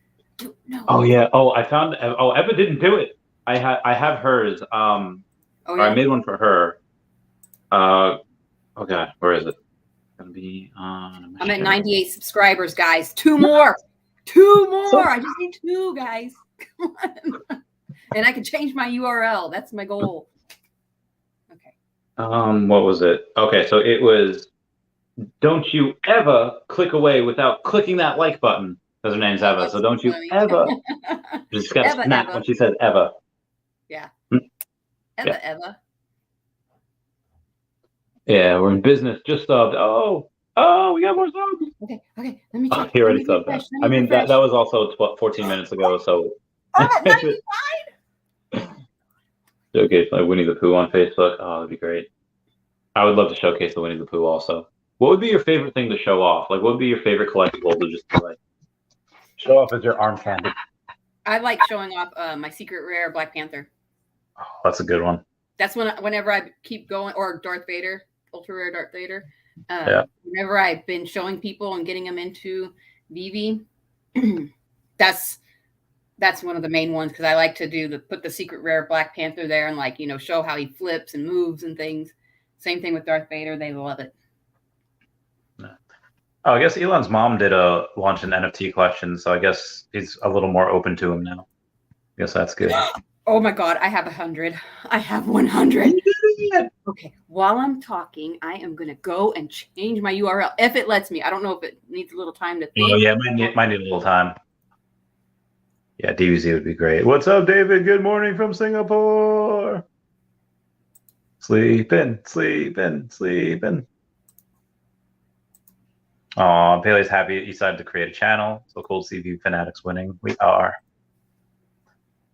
No. Oh yeah. Oh, I found. Oh, Eva didn't do it. I have hers. Oh, or yeah? I made one for her. Oh god, where is it? It's gonna be on. I'm at 98 subscribers, guys. 2 more. 2 more. I just need 2, guys. Come on. And I can change my URL. That's my goal. Okay. What was it? Okay, so it was. Don't you ever click away without clicking that like button. Because her name's Eva. So don't you ever. Just got to snap when she says Eva. Yeah. Eva, yeah. Eva. Yeah, we're in business. Just subbed. Oh, we got more subs. Okay. Let me check. He already subbed that. I mean, that was also 14 minutes ago. So. Oh, 95? Showcase my Winnie the Pooh on Facebook. Oh, that'd be great. I would love to showcase the Winnie the Pooh also. What would be your favorite thing to show off? Like, what would be your favorite collectible to just like show off as your arm candy? I like showing off my secret rare Black Panther. Oh, that's a good one. That's whenever I keep going, or Darth Vader, ultra rare Darth Vader. Yeah. Whenever I've been showing people and getting them into Vivi, that's one of the main ones because I like to put the secret rare Black Panther there and like show how he flips and moves and things. Same thing with Darth Vader; they love it. Oh, I guess Elon's mom did launch an NFT collection, so I guess he's a little more open to him now. I guess that's good. Oh my God, I have 100. I have 100. Okay, while I'm talking, I am going to go and change my URL if it lets me. I don't know if it needs a little time to think. Oh, yeah, might need a little time. Yeah, DVZ would be great. What's up, David? Good morning from Singapore. Sleeping. Aw, Paley's happy you decided to create a channel. So cool to see Vivi Fanatics winning. We are.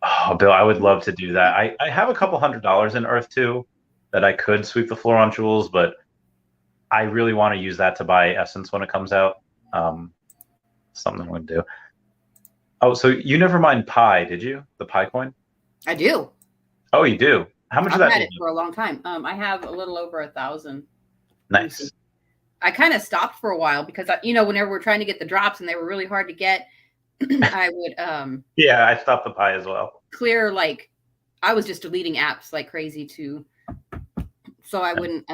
Oh, Bill, I would love to do that. I have a couple $100 in Earth 2 that I could sweep the floor on jewels, but I really want to use that to buy Essence when it comes out. Something I'm going to do. Oh, so you never mind Pi, did you? The Pi coin? I do. Oh, you do? How much of that? I've had it for a long time. I have a little over 1,000. Nice. I kind of stopped for a while because whenever we're trying to get the drops and they were really hard to get, I would yeah, I stopped the Pi as well. Clear, like I was just deleting apps like crazy too, so I wouldn't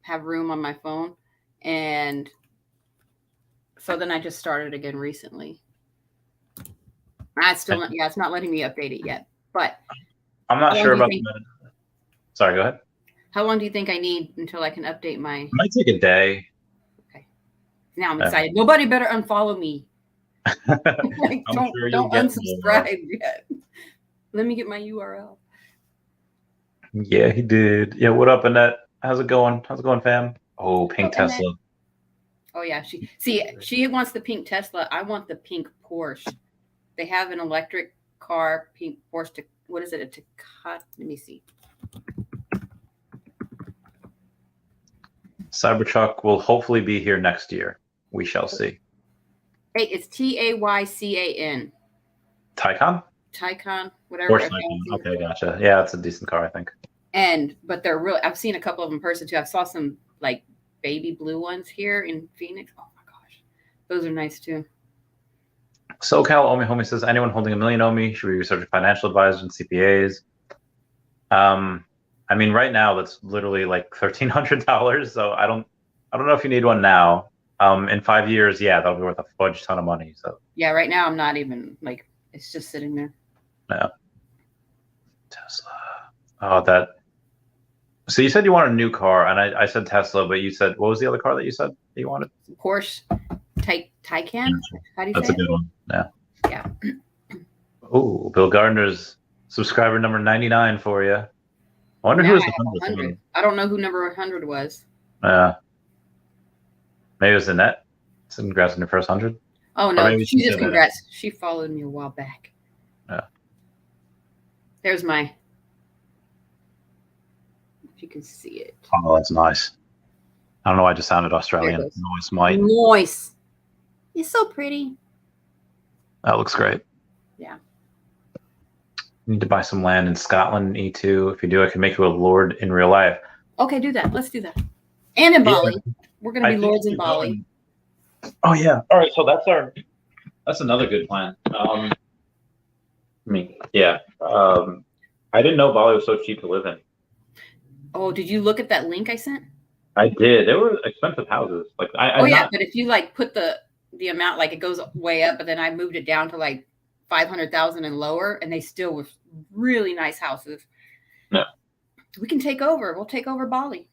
have room on my phone, and so then I just started again recently. It's not letting me update it yet, but I'm not sure about the minute. Sorry, go ahead. How long do you think I need until I can update my? It might take a day. Okay. Now I'm excited. Nobody better unfollow me. Like, don't unsubscribe yet. Let me get my URL. Yeah, he did. Yeah, what up, Annette? How's it going? Fam? Oh, pink Tesla. Annette. Oh yeah, she wants the pink Tesla. I want the pink Porsche. They have an electric car, pink Porsche. What is it? Let me see. Cybertruck will hopefully be here next year. We shall see. Hey, it's Taycan. Taycan? Taycan, whatever. Okay, gotcha. Yeah, it's a decent car, I think. But they're really. I've seen a couple of them in person too. I saw some like baby blue ones here in Phoenix. Oh my gosh, those are nice too. SoCal Omi Homie says, anyone holding $1 million Omi should we research financial advisors and CPAs? I mean, right now that's literally like $1,300. So I don't know if you need one now. In 5 years, yeah, that'll be worth a fudge ton of money. So yeah, right now I'm not even like it's just sitting there. Yeah. Tesla. Oh, that. So you said you wanted a new car, and I said Tesla, but you said what was the other car that you said that you wanted? Porsche Taycan. How do you That's say a good one. Yeah. Yeah. Oh, Bill Gardner's subscriber number 99 for you. I wonder who was the 100. I don't know who number 100 was. Maybe it was Annette. Congrats on your first 100. Oh no, she just congrats. She followed me a while back. Yeah. There's my. If you can see it. Oh, that's nice. I don't know why I just sounded Australian. Noise might. Nice. It's so pretty. That looks great. Yeah. You need to buy some land in Scotland, E2. If you do, I can make you a lord in real life. Okay, do that. Let's do that. And in Bali. Yeah. We're going to be lords in Bali. Oh, yeah. All right, so that's another good plan. Yeah. I didn't know Bali was so cheap to live in. Oh, did you look at that link I sent? I did. They were expensive houses. Like but if you like put the amount, like it goes way up, but then I moved it down to like 500,000 and lower, and they still were really nice houses. No. We can take over. We'll take over Bali.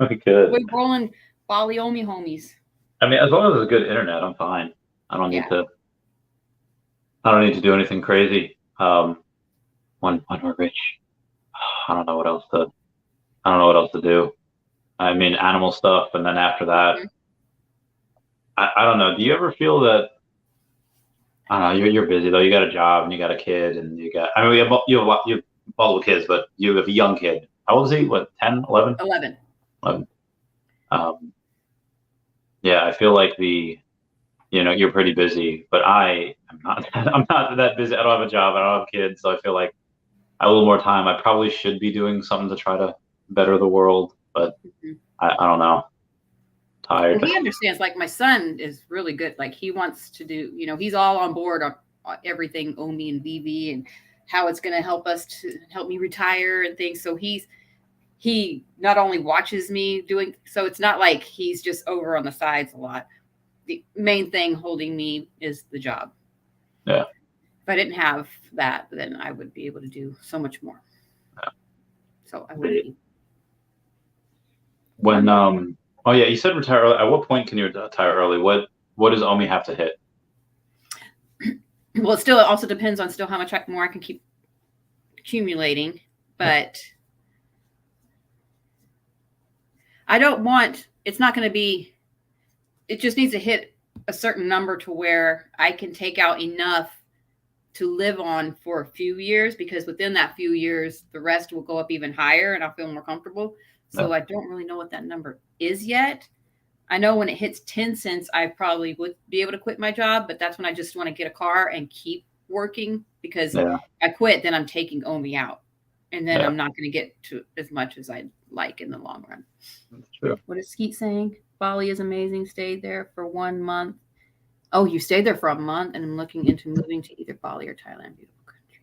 We could. We're rolling Bali homies. I mean, as long as there's good internet, I'm fine. I don't need to do anything crazy. When we're rich, I don't know what else to do. I mean, animal stuff, and then after that, I don't know. Do you ever feel that? I don't know. You're busy though. You got a job and you got a kid, and you have multiple kids, but you have a young kid. How old is he? What, 10, 11? 11. Yeah, I feel like you're pretty busy, but I'm not that busy. I don't have a job. I don't have kids, so I feel like I have a little more time. I probably should be doing something to try to better the world, but I don't know. Tired. Well, he understands. Like my son is really good. Like he wants to do. He's all on board on everything Omi and Vivi and how it's going to help me retire and things. So he not only watches me doing. So it's not like he's just over on the sides a lot. The main thing holding me is the job. Yeah. If I didn't have that, then I would be able to do so much more. Yeah. So I wouldn't be. When oh yeah, you said retire early. At what point can you retire early? What does Omi have to hit? Well, it also depends on how much more I can keep accumulating, but I don't want. It's not going to be. It just needs to hit a certain number to where I can take out enough to live on for a few years, because within that few years, the rest will go up even higher and I'll feel more comfortable. So I don't really know what that number is yet. I know when it hits 10 cents, I probably would be able to quit my job, but that's when I just want to get a car and keep working, because I quit, then I'm taking Omi out. And then I'm not going to get to as much as I'd like in the long run. That's true. What is Skeet saying? Bali is amazing. Stayed there for 1 month. Oh, you stayed there for a month, and I'm looking into moving to either Bali or Thailand. Beautiful country.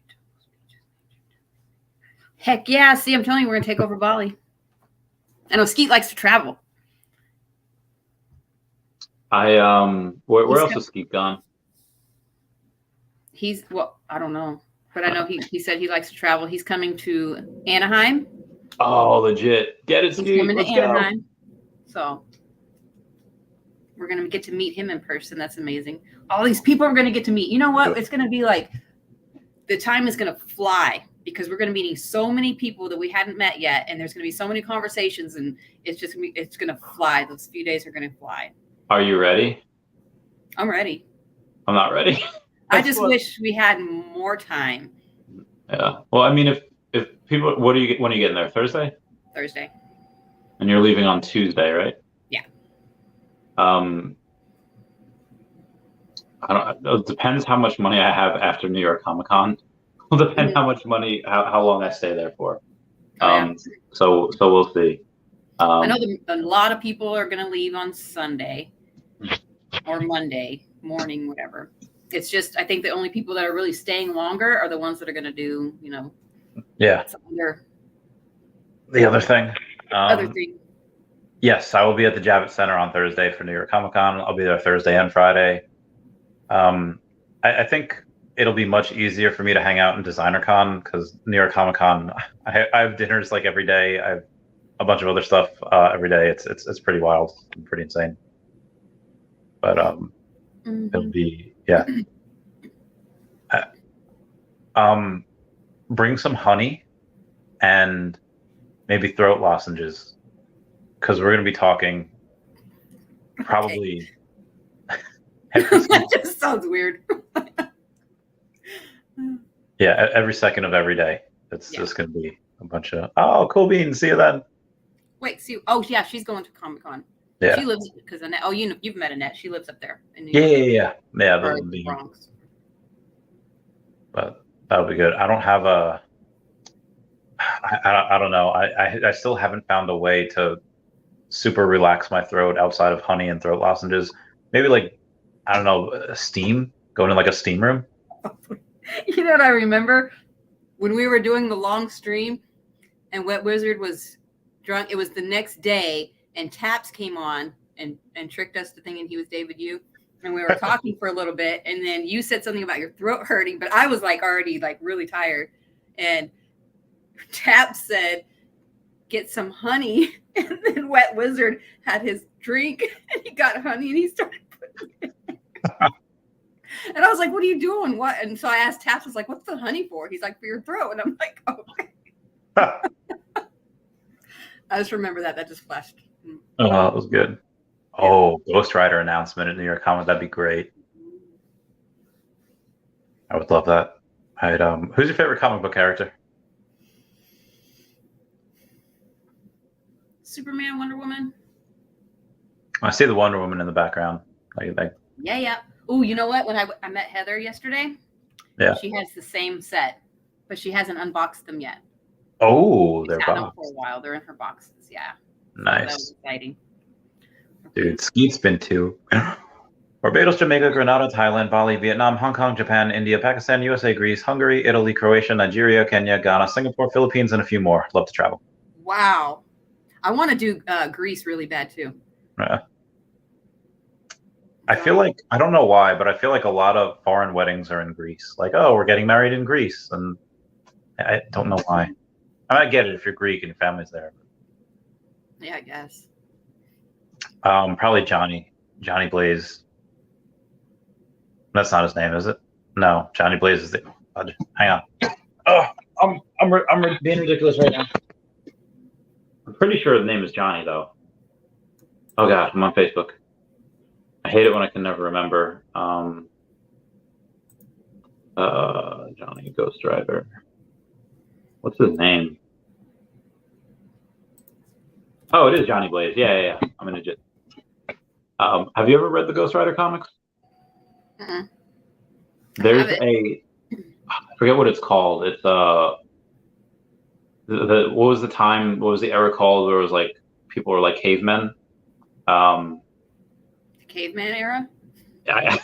Heck yeah. See, I'm telling you, we're going to take over Bali. I know Skeet likes to travel. Where else is Skeet gone? I don't know. But I know he said he likes to travel. He's coming to Anaheim. Oh, legit. Get it, Skeet. He's coming to Anaheim. So we're going to get to meet him in person. That's amazing. All these people are going to get to meet. You know what? It's going to be like the time is going to fly, because we're going to be meeting so many people that we hadn't met yet. And there's going to be so many conversations, and it's going to fly. Those few days are going to fly. Are you ready? I'm ready. I'm not ready. I just wish we had more time. Yeah. Well, I mean, if people, when are you getting there? Thursday? Thursday. And you're leaving on Tuesday, right? Yeah. It depends how much money I have after New York Comic Con. It'll depend how much money, how long I stay there for. So we'll see. I know a lot of people are going to leave on Sunday or Monday morning, whatever. It's just, I think the only people that are really staying longer are the ones that are going to do, the other thing. Yes, I will be at the Javits Center on Thursday for New York Comic Con. I'll be there Thursday and Friday. I think it'll be much easier for me to hang out in Designer Con, because New York Comic Con, I have dinners like every day. I have a bunch of other stuff every day. It's pretty wild and pretty insane. But it'll be bring some honey and maybe throat lozenges, because we're going to be talking probably. That just sounds weird. Yeah, every second of every day. It's just going to be a bunch of, oh, cool beans. See you then. Wait, see. Oh, yeah, she's going to Comic Con. Yeah. She lives, because Annette. Oh, you've met Annette. She lives up there in New York. Yeah. The Bronx. but that would be good. I don't have a. I don't know. I still haven't found a way to super relax my throat outside of honey and throat lozenges. Maybe like, I don't know, steam. Going in like a steam room. You know what I remember? When we were doing the long stream and Wet Wizard was drunk, it was the next day, and Taps came on and tricked us to thinking he was David Yu. And we were talking for a little bit, and then you said something about your throat hurting, but I was like already like really tired. And Taps said, get some honey. And then Wet Wizard had his drink and he got honey and he started putting it in. And I was like, what are you doing? What? And so I asked Taps, I was like, what's the honey for? He's like, for your throat. And I'm like, okay. I just remember that. That just flashed. Oh, that was good. Yeah. Oh, Ghost Rider announcement at New York Comic. That'd be great. I would love that. Who's your favorite comic book character? Superman, Wonder Woman. I see the Wonder Woman in the background. Yeah. Oh, you know what? When I met Heather yesterday, she has the same set, but she hasn't unboxed them yet. Oh, they're had them for a while. They're in her boxes. Yeah. Nice. So that was exciting. Dude, Skeet's been too. Barbados, Jamaica, Grenada, Thailand, Bali, Vietnam, Hong Kong, Japan, India, Pakistan, USA, Greece, Hungary, Italy, Croatia, Nigeria, Kenya, Ghana, Singapore, Philippines, and a few more. Love to travel. Wow. I want to do Greece really bad too. I feel like, I don't know why, but I feel like a lot of foreign weddings are in Greece. Like, oh, we're getting married in Greece. And I don't know why. I might get it if you're Greek and your family's there. Yeah, I guess. Probably Johnny Blaze. That's not his name, is it? No, Johnny Blaze is the. Hang on. Oh, I'm being ridiculous right now. I'm pretty sure the name is Johnny though. Oh God, I'm on Facebook. I hate it when I can never remember. Johnny Ghost Rider. What's his name? Oh, it is Johnny Blaze. Yeah. I'm an idiot. Have you ever read the Ghost Rider comics? There's I forget what it's called. It's what was the time? What was the era called? Where it was like people were like cavemen. The caveman era. Yeah.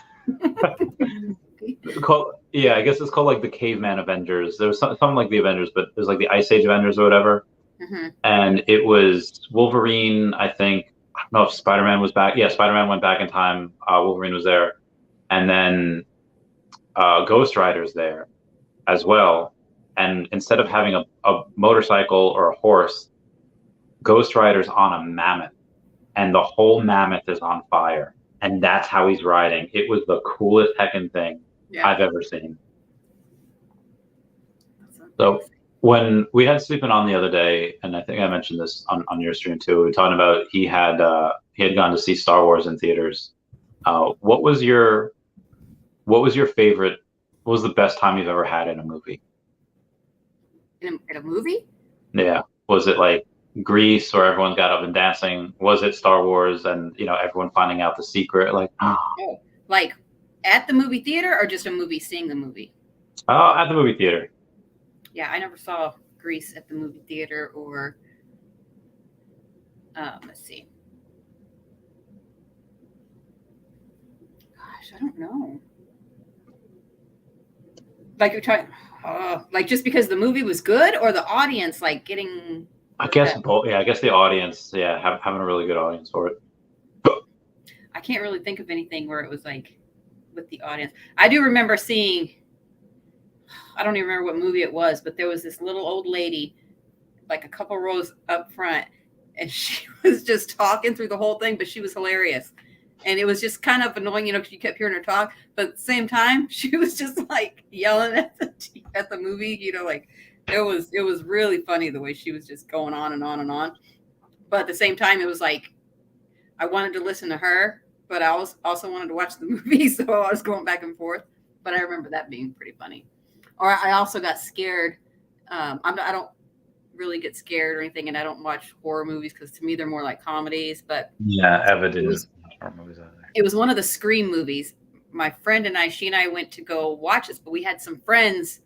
I guess it's called like the Caveman Avengers. There was something like the Avengers, but there's like the Ice Age Avengers or whatever. Mm-hmm. And it was Wolverine. I think I don't know if Spider-Man was back. Yeah, Spider-Man went back in time. Wolverine was there, and then Ghost Rider's there as well. And instead of having a motorcycle or a horse, Ghost Rider's on a mammoth, and the whole mammoth is on fire, and that's how he's riding. It was the coolest heckin' thing I've ever seen. So when we had Sleeping On the other day, and I think I mentioned this on your stream too, we were talking about he had gone to see Star Wars in theaters. What was your favorite? What was the best time you've ever had in a movie? In a movie? Yeah. Was it like Grease where everyone got up and dancing? Was it Star Wars and everyone finding out the secret? Like, like at the movie theater or just a movie seeing the movie? At the movie theater. Yeah, I never saw Grease at the movie theater or let's see. Gosh, I don't know. Like you're talking, like just because the movie was good or the audience like getting. I guess both. Yeah, I guess the audience. Yeah, having a really good audience for it. I can't really think of anything where it was like with the audience. I do remember seeing. I don't even remember what movie it was, but there was this little old lady, like a couple rows up front, and she was just talking through the whole thing, but she was hilarious. And it was just kind of annoying, because you kept hearing her talk, but at the same time, she was just like yelling at the movie, like it was really funny the way she was just going on and on and on. But at the same time, it was like I wanted to listen to her, but I also wanted to watch the movie, so I was going back and forth. But I remember that being pretty funny. Or I also got scared. I don't really get scared or anything, and I don't watch horror movies because to me they're more like comedies. But yeah, evidence. It was one of the Scream movies, my friend and she and I went to go watch this, but we had some friends,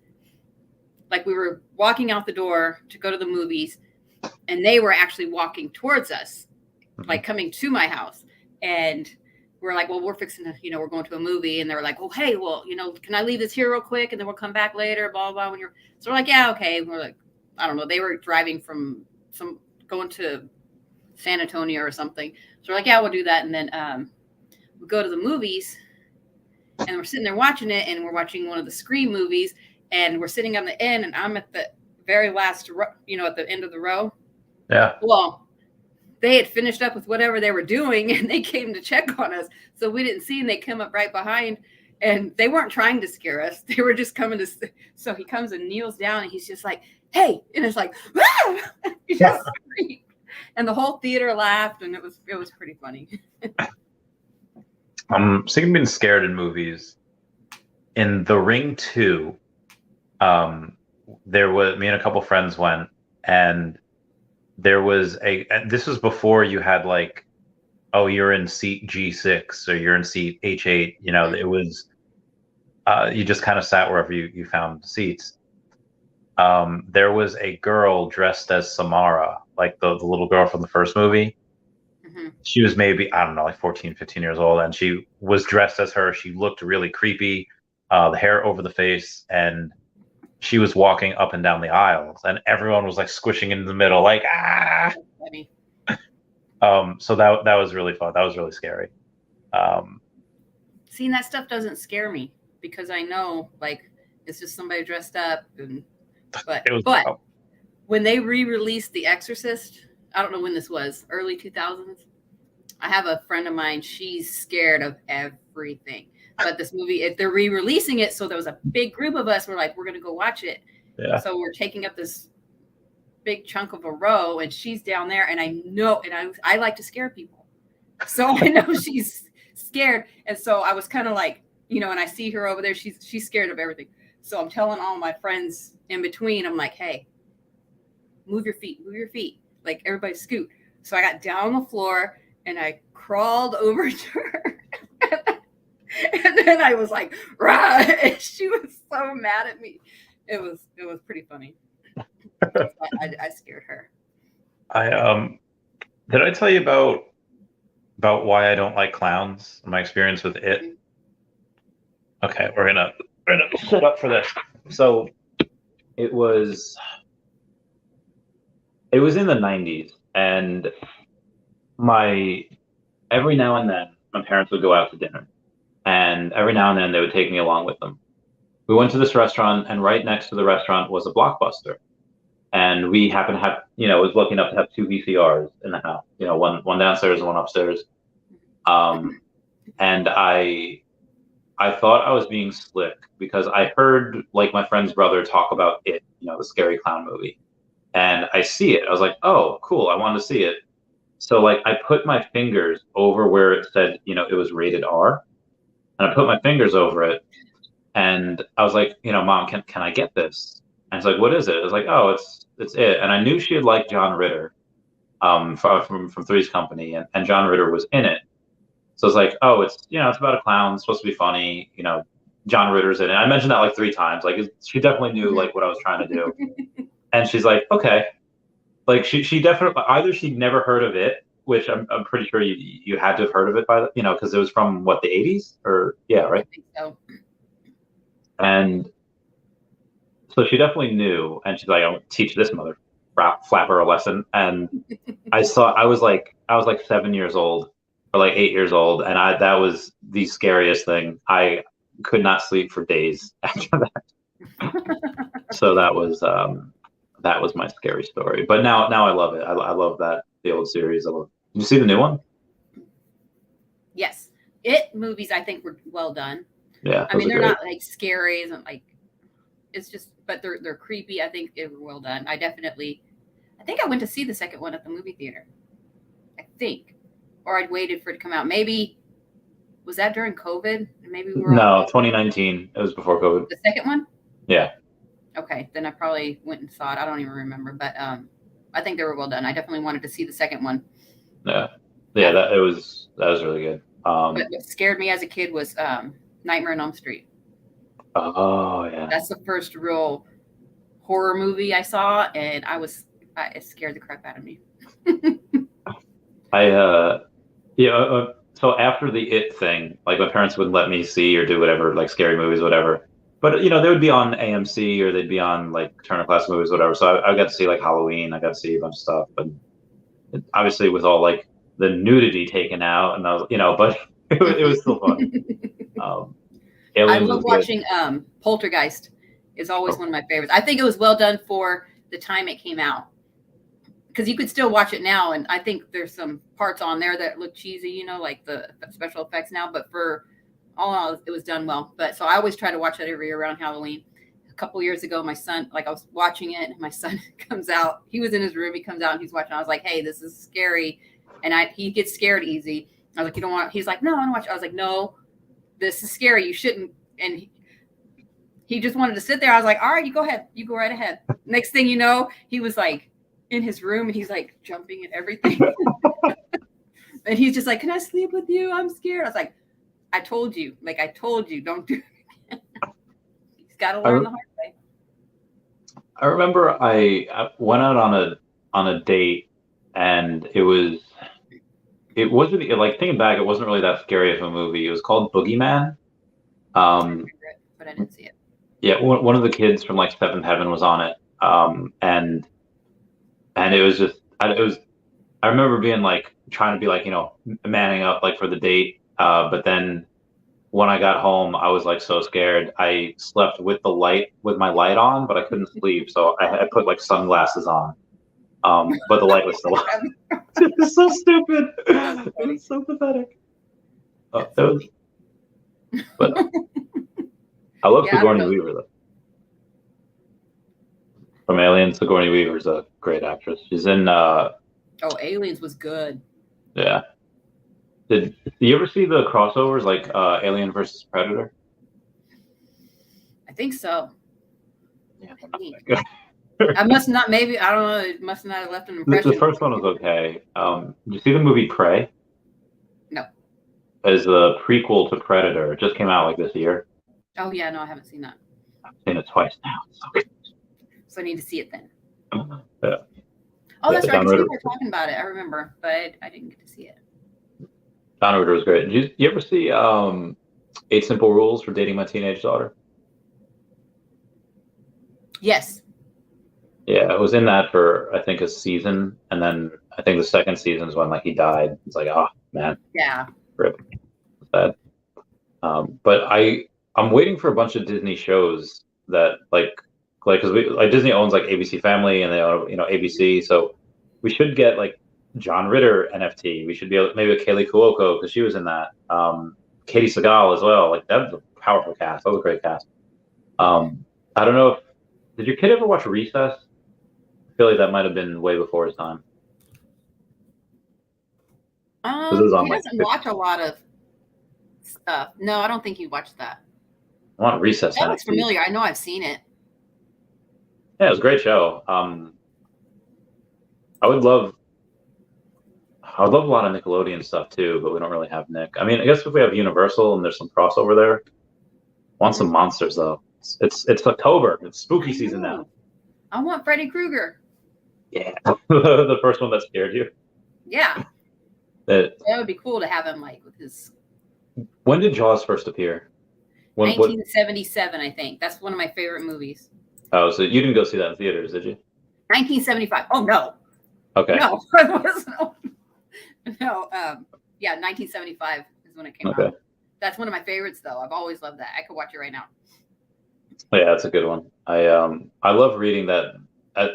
like we were walking out the door to go to the movies, and they were actually walking towards us, like coming to my house. And we're like, well, we're fixing to, we're going to a movie. And they were like, well, hey, well, can I leave this here real quick? And then we'll come back later, blah, blah, blah. So we're like, yeah, okay. And we're like, I don't know. They were driving from going to San Antonio or something. So we're like, yeah, we'll do that. And then we go to the movies, and we're sitting there watching it, and we're watching one of the Scream movies, and we're sitting on the end, and I'm at the very last row, at the end of the row. Yeah. Well, they had finished up with whatever they were doing, and they came to check on us. So we didn't see, and they come up right behind, and they weren't trying to scare us. They were just coming to. So he comes and kneels down, and he's just like, hey, and it's like, ah! He just screamed. And the whole theater laughed, and it was pretty funny. I'm sick of being scared in movies. In The Ring 2, there was me and a couple friends went, and there was and this was before you had like, oh, you're in seat G6 or you're in seat H8. It was you just kind of sat wherever you found seats. There was a girl dressed as Samara, like the little girl from the first movie. Mm-hmm. She was maybe, I don't know, like 14, 15 years old, and she was dressed as her. She looked really creepy, the hair over the face, and she was walking up and down the aisles, and everyone was like squishing in the middle, like, ah. That's funny. So that was really fun. That was really scary. Seeing that stuff doesn't scare me because I know, like, it's just somebody dressed up. But when they re-released The Exorcist, I don't know when this was, early 2000s. I have a friend of mine. She's scared of everything. But this movie, if they're re-releasing it, so there was a big group of us. We're like, we're going to go watch it. Yeah. So we're taking up this big chunk of a row, and she's down there. And I know, and I like to scare people. So I know she's scared. And so I was kind of like, and I see her over there. She's scared of everything. So I'm telling all my friends in between, I'm like, hey, move your feet. Like, everybody scoot. So I got down on the floor, and I crawled over to her. And then I was like, rah! And she was so mad at me. It was pretty funny. I scared her. Did I tell you about why I don't like clowns? My experience with it. Okay, we're gonna sit up for this. So it was in the 90s, and every now and then my parents would go out to dinner, and every now and then they would take me along with them. We went to this restaurant, and right next to the restaurant was a Blockbuster, and we happened to have, was lucky enough to have 2 VCRs in the house, one downstairs and one upstairs. And I thought I was being slick because I heard, like, my friend's brother talk about it, the scary clown movie. And I see it. I was like, oh, cool. I wanted to see it. So, like, I put my fingers over where it said, it was rated R. And I put my fingers over it. And I was like, Mom, can I get this? And it's like, what is it? I was like, oh, it's it. And I knew she had liked John Ritter from Three's Company. And John Ritter was in it. So it's like, oh, it's about a clown. It's supposed to be funny. John Ritter's in it. I mentioned that like 3 times. Like, she definitely knew like what I was trying to do. And she's like, okay. Like, she definitely, either she'd never heard of it, which I'm pretty sure you had to have heard of it by because it was from what, the 80s or right? I think so. And so she definitely knew, and she's like, I'll teach this mother flapper a lesson. And I was like 7 years old. Or like 8 years old, and that was the scariest thing. I could not sleep for days after that. So that was my scary story. But now I love it. I love the old series. Did you see the new one? Yes, movies I think were well done. Yeah, I mean, they're not like scary, isn't like, it's just, but they're creepy. I think they were well done. I think I went to see the second one at the movie theater. I think. Or I'd waited for it to come out. Maybe, was that during COVID? Maybe we were. No, 2019. It was before COVID. The second one? Yeah. Okay, then I probably went and saw it. I don't even remember, but I think they were well done. I definitely wanted to see the second one. Yeah, that was really good. But what scared me as a kid was Nightmare on Elm Street. Oh yeah. That's the first real horror movie I saw, and it scared the crap out of me. So after the It thing, like my parents wouldn't let me see or do whatever, like scary movies, whatever. But they would be on AMC or they'd be on like Turner Classic Movies, whatever. So I got to see like Halloween, I got to see a bunch of stuff, but obviously with all like the nudity taken out, and I was, but it was still fun. I Aliens love was watching Poltergeist. Is always one of my favorites. I think it was well done for the time it came out, because you could still watch it now, and I think there's some parts on there that look cheesy, like the special effects now. But for all in all, it was done well. But so I always try to watch that every year around Halloween. A couple years ago, my son, I was watching it, and my son comes out. He was in his room. He comes out and he's watching. I was like, "Hey, this is scary," and he gets scared easy. I was like, "You don't want?" He's like, "No, I want to watch." I was like, "No, this is scary. You shouldn't." And he just wanted to sit there. I was like, "All right, you go ahead. You go right ahead." Next thing you know, he was like in his room and he's like jumping at everything. And he's just like, "Can I sleep with you? I'm scared." I was like, I told you, don't do it. He's got to learn the hard way. I remember I went out on a date, and it wasn't, like, thinking back, it wasn't really that scary of a movie. It was called Boogeyman. I remember it, but I didn't see it. Yeah, one of the kids from like Seventh Heaven was on it. And it was just, I remember being like, trying to be like, manning up like for the date. But then when I got home, I was like so scared. I slept with my light on, but I couldn't sleep. So I put like sunglasses on. But the light was still on. It was so stupid. It was so pathetic. But I love Sigourney Weaver though. From Aliens, Sigourney Weaver's a great actress. She's in Aliens was good. Yeah. Did you ever see the crossovers like Alien versus Predator? I think so. Yeah. I must not. Maybe I don't know. It must not have left an impression. The first one was okay. Did you see the movie Prey? No. As a prequel to Predator. It just came out like this year. Oh yeah, no, I haven't seen that. I've seen it twice now. So I need to see it then. Yeah. Oh, that's right. We were talking about it. I remember, but I didn't get to see it. John Ritter was great. Did you ever see 8 Simple Rules for Dating My Teenage Daughter? Yes. Yeah, I was in that for, I think, a season, and then I think the second season is when like he died. It's like, oh man. Yeah. Rip. Sad. But I'm waiting for a bunch of Disney shows that because Disney owns like ABC Family, and they own ABC, so we should get like John Ritter NFT. We should be maybe a Kaylee Cuoco, because she was in that. Katie Seagal as well. Like, that was a powerful cast. That was a great cast. I don't know did your kid ever watch Recess? I feel like that might have been way before his time. He doesn't watch a lot of stuff. No, I don't think he watched that. I want Recess. That looks familiar. I know I've seen it. Yeah, it was a great show. I would love a lot of Nickelodeon stuff too, but we don't really have Nick. I mean, I guess if we have Universal and there's some crossover there. I want some monsters though. It's October. It's spooky season now. I want Freddy Krueger. Yeah, the first one that scared you. Yeah, that would be cool to have him like with his. When did Jaws first appear? 1977, I think. That's one of my favorite movies. Oh, so you didn't go see that in theaters, did you? 1975. Oh no. Okay. No, it wasn't. No. Yeah, 1975 is when it came out. That's one of my favorites, though. I've always loved that. I could watch it right now. Yeah, that's a good one. I love reading that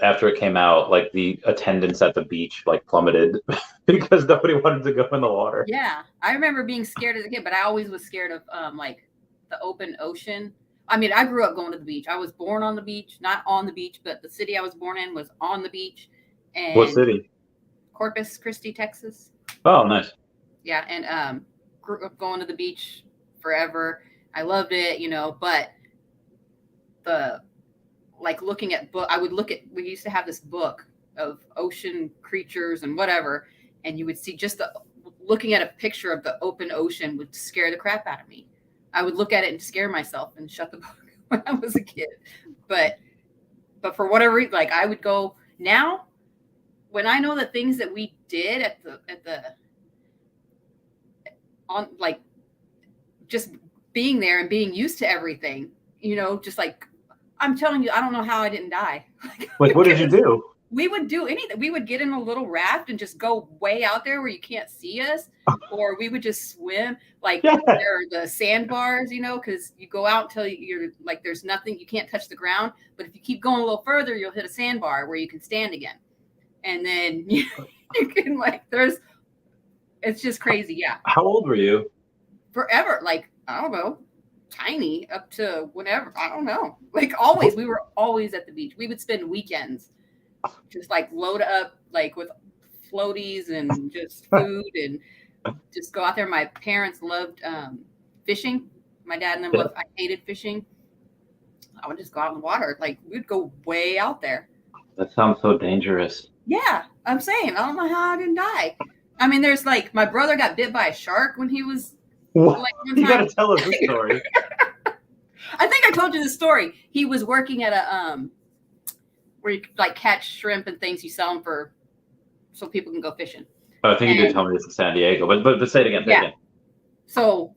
after it came out, like the attendance at the beach like plummeted because nobody wanted to go in the water. Yeah, I remember being scared as a kid, but I always was scared of like the open ocean. I mean, I grew up going to the beach. I was born on the beach, not on the beach, but the city I was born in was on the beach. And what city? Corpus Christi, Texas. Oh, nice. Yeah, and grew up going to the beach forever. I loved it, but looking at we used to have this book of ocean creatures and whatever, and you would see just looking at a picture of the open ocean would scare the crap out of me. I would look at it and scare myself and shut the book when I was a kid. But for whatever reason, like I would go now when I know the things that we did at the on like just being there and being used to everything, just like I'm telling you, I don't know how I didn't die. Like, what did you do? We would do anything. We would get in a little raft and just go way out there where you can't see us, or we would just swim. Like there are the sandbars, because you go out until you're like there's nothing, you can't touch the ground. But if you keep going a little further, you'll hit a sandbar where you can stand again, and then you can it's just crazy. Yeah. How old were you? Forever, like I don't know, tiny up to whatever. I don't know. Like always, we were always at the beach. We would spend weekends just like load up like with floaties and just food and just go out there. My parents loved fishing. My dad and them loved, I hated fishing. I would just go out in the water. Like we'd go way out there. That sounds so dangerous. Yeah, I'm saying, I don't know how I didn't die. I mean, there's like my brother got bit by a shark when he was like one time. You gotta tell us this story. I think I told you the story. He was working at a where you like catch shrimp and things, you sell them so people can go fishing. I think you did tell me this in San Diego, but say it again. Say it again. So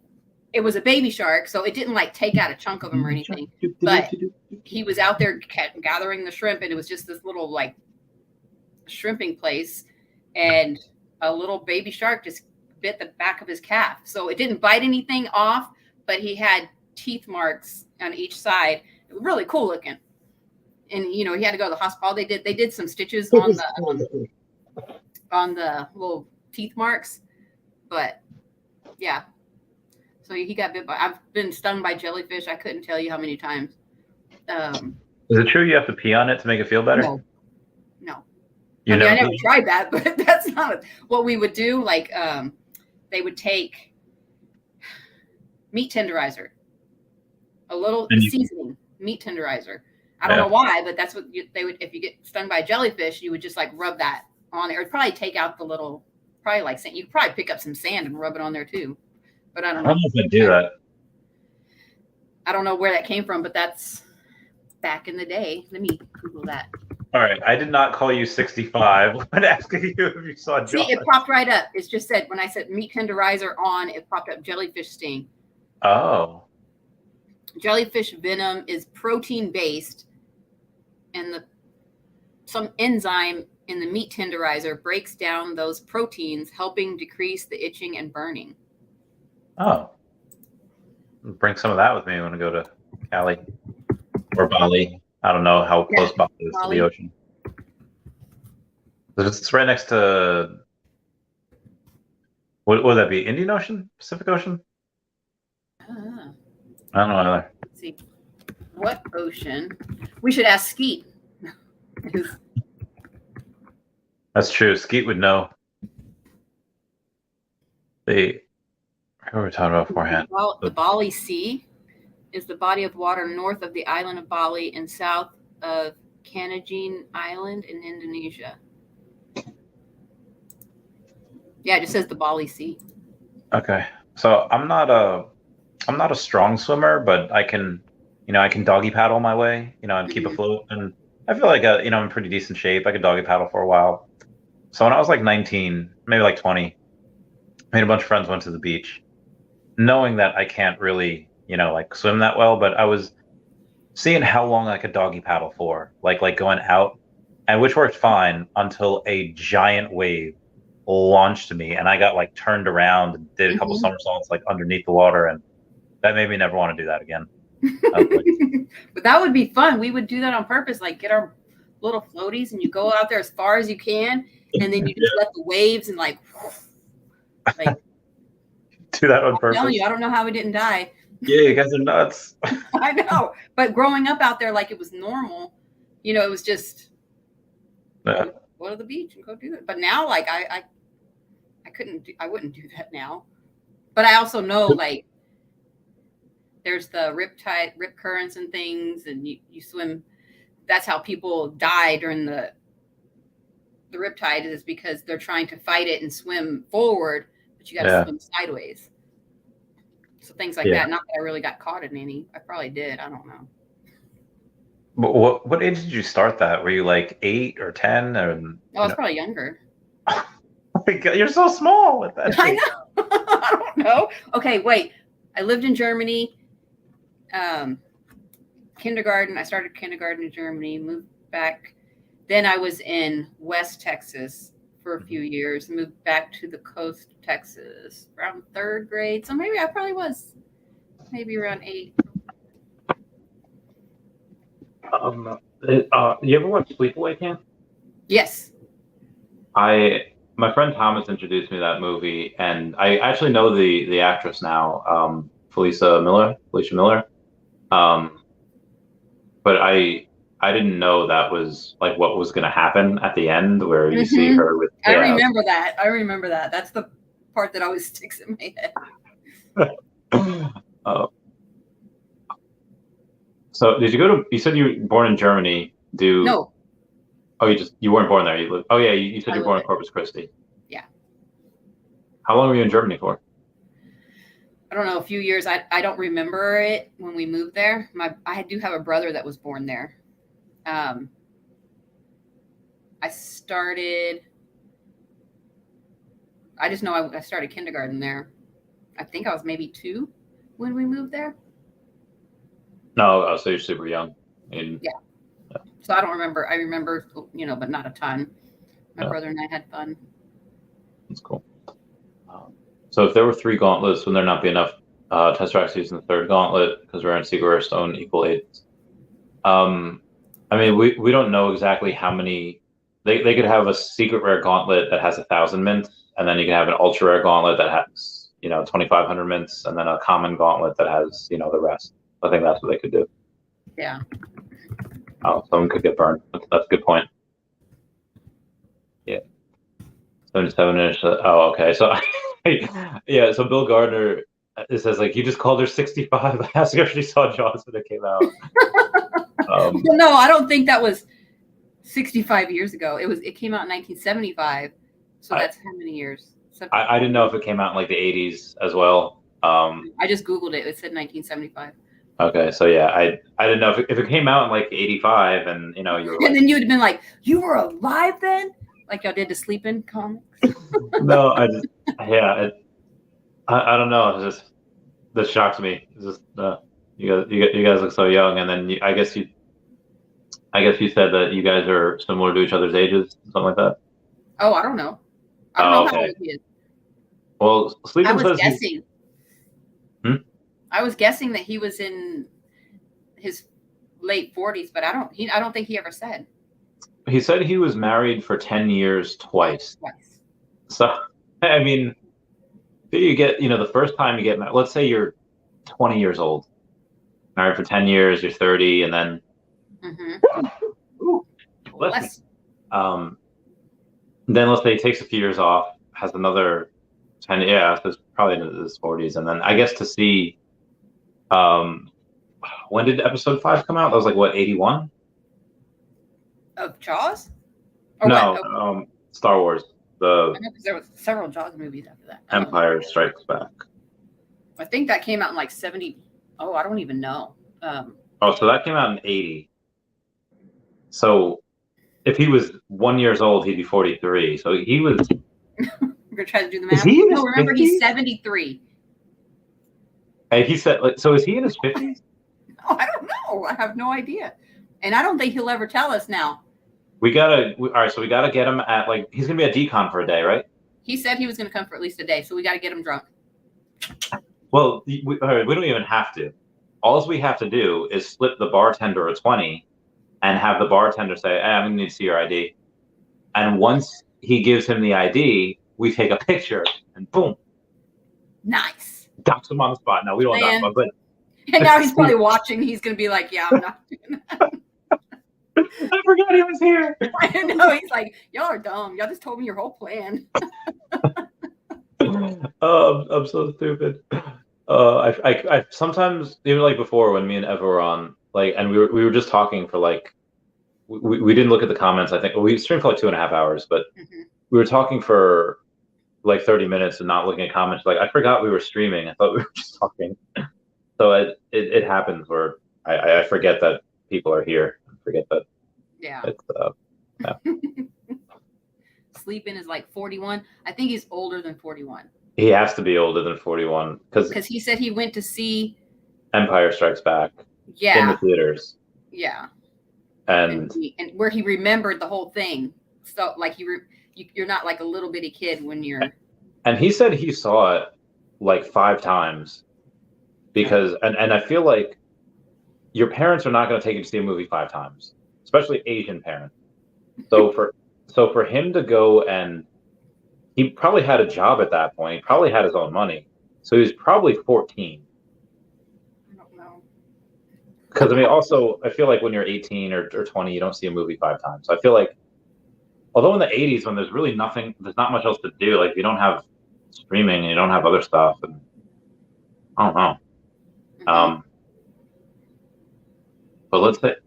it was a baby shark, so it didn't like take out a chunk of him or anything. But he was out there gathering the shrimp, and it was just this little like shrimping place, and a little baby shark just bit the back of his calf. So it didn't bite anything off, but he had teeth marks on each side. Really cool looking. And he had to go to the hospital. They did some stitches on the little teeth marks, but yeah. So he got bit by. I've been stung by jellyfish. I couldn't tell you how many times. Is it true you have to pee on it to make it feel better? No. I never tried that, but that's not what we would do. Like they would take meat tenderizer, a little seasoning meat tenderizer. I don't know why, but that's what they would. If you get stung by a jellyfish, you would just like rub that on there. It'd probably take out the little, probably like sand. You could probably pick up some sand and rub it on there too. But I don't know. I don't know if I do that. I don't know where that came from, but that's back in the day. Let me Google that. All right. I did not call you 65 when asking you if you saw Jaws. See, it popped right up. It just said, when I said meat tenderizer on, it popped up jellyfish sting. Oh. Jellyfish venom is protein based, and some enzyme in the meat tenderizer breaks down those proteins, helping decrease the itching and burning. Oh. Bring some of that with me when I go to Cali or Bali. I don't know how close Bali is to the ocean. It's right next to, what would that be? Indian Ocean? Pacific Ocean? I don't know either. Let's see. What ocean? We should ask Skeet. That's true. Skeet would know. Who were we talking about beforehand? The Bali Sea is the body of water north of the island of Bali and south of Kanajin Island in Indonesia. Yeah, it just says the Bali Sea. Okay. So I'm not a strong swimmer, but I can doggy paddle my way, and keep afloat. And I feel like I'm in pretty decent shape. I could doggy paddle for a while. So when I was like 19, maybe like 20, me and a bunch of friends went to the beach, knowing that I can't really, like swim that well, but I was seeing how long I could doggy paddle for, like going out, and which worked fine until a giant wave launched me, and I got like turned around and did a couple somersaults like underneath the water, and that made me never want to do that again. But that would be fun. We would do that on purpose, like get our little floaties and you go out there as far as you can, and then you just let the waves and like do that on purpose. I'm telling you, I don't know how we didn't die. Yeah, you guys are nuts. I know, but growing up out there like it was normal, it was just go to the beach and go do it. But now, like I wouldn't do that now. But I also know like there's the rip currents and things, and you swim. That's how people die during the riptide, is because they're trying to fight it and swim forward, but you got to swim sideways. So things like that. Not that I really got caught in any. I probably did. I don't know. But what age did you start that? Were you like 8 or 10? Or, I was probably younger. Oh my God, you're so small with that. I know. I don't know. Okay, wait. I lived in Germany. Kindergarten. I started kindergarten in Germany. Moved back. Then I was in West Texas for a few years. Moved back to the coast of Texas around 3rd grade. So maybe I probably was maybe around 8. You ever watch Sleepaway Camp? Yes. My friend Thomas introduced me to that movie, and I actually know the actress now, Felicia Miller. But I didn't know that was like what was going to happen at the end, where you see her with. I remember that. That's the part that always sticks in my head. So did you go to? You said you were born in Germany. No. Oh, you weren't born there. You said you were born in Corpus Christi. Yeah. How long were you in Germany for? I don't know, a few years. I don't remember it when we moved there. I do have a brother that was born there. I just know I started kindergarten there. I think I was maybe 2 when we moved there. No, so you're super young. Yeah. So I don't remember. I remember, but not a ton. My brother and I had fun. That's cool. So if there were 3 gauntlets, would there not be enough Tesseracts using the 3rd gauntlet because rare and secret rare stone equal 8? I mean, we don't know exactly how many. They could have a secret rare gauntlet that has 1,000 mints, and then you can have an ultra rare gauntlet that has 2,500 mints, and then a common gauntlet that has the rest. I think that's what they could do. Yeah. Oh, someone could get burned. That's a good point. Yeah. 77-ish. Oh, okay. So, yeah. So Bill Gardner, it says like you just called her 65. I asked her if she saw Jaws when it came out. No, I don't think that was 65 years ago. It came out in 1975. So that's how many years? I didn't know if it came out in like the 80s as well. I just Googled it. It said 1975. Okay, so yeah, I didn't know if it came out in like 85, and you were like, and then you'd have been like, you were alive then, like y'all did the Sleeping comics. No, I don't know. This shocks me. It's just you guys look so young, and then I guess you said that you guys are similar to each other's ages, something like that. Oh, I don't know. I don't know how old he is. Well, Sleeping says guessing. I was guessing that he was in his late 40s, but I don't think he ever said. He said he was married for 10 years twice. So, I mean, you get, the first time you get married, let's say you're 20 years old, married for 10 years, you're 30, and then, bless me. Then let's say he takes a few years off, has another 10, so it's probably in his 40s, and then I guess to see, when did episode 5 come out? That was like what, 81? Of Jaws? Or no, Star Wars. I know because there was several Jaws movies after that. Empire Strikes Back. I think that came out in like 70. Oh, I don't even know. So that came out in 80. So if he was 1 year old, he'd be 43. So he was. We're gonna try to do the math. No, remember 50s? He's 73. He said, so is he in his 50s? Oh, I don't know. I have no idea. And I don't think he'll ever tell us now. All right, so we gotta get him at, like, he's gonna be at decon for a day, right? He said he was gonna come for at least a day, so we gotta get him drunk. Well, we don't even have to. All we have to do is slip the bartender a 20 and have the bartender say, hey, I'm gonna need to see your ID. And once he gives him the ID, we take a picture and boom. Nice. Dox him on the spot. No, we don't dox him, but. And now he's probably watching. He's going to be like, yeah, I'm not doing that. I forgot he was here. I know. He's like, y'all are dumb. Y'all just told me your whole plan. I'm so stupid. I sometimes, even like before when me and Eva were on, like, and we were just talking for like, we didn't look at the comments. I think we streamed for like 2.5 hours, but we were talking for like 30 minutes and not looking at comments. Like, I forgot we were streaming. I thought we were just talking. So it happens where I forget that people are here. I forget that. Yeah. It's, yeah. Sleeping is like 41. I think he's older than 41. He has to be older than 41 because he said he went to see Empire Strikes Back. Yeah. In the theaters. Yeah. And where he remembered the whole thing. So like you're not like a little bitty kid when you're. And he said he saw it like 5 times because and I feel like your parents are not going to take you to see a movie 5 times, especially Asian parents. So for him to go, and he probably had a job at that point. He probably had his own money. So he was probably 14. I don't know. Because I mean, also, I feel like when you're 18 or 20, you don't see a movie 5 times. So I feel like, although in the 80s, when there's really nothing, there's not much else to do. Like, you don't have streaming and you don't have other stuff. And I don't know. Mm-hmm. But let's say,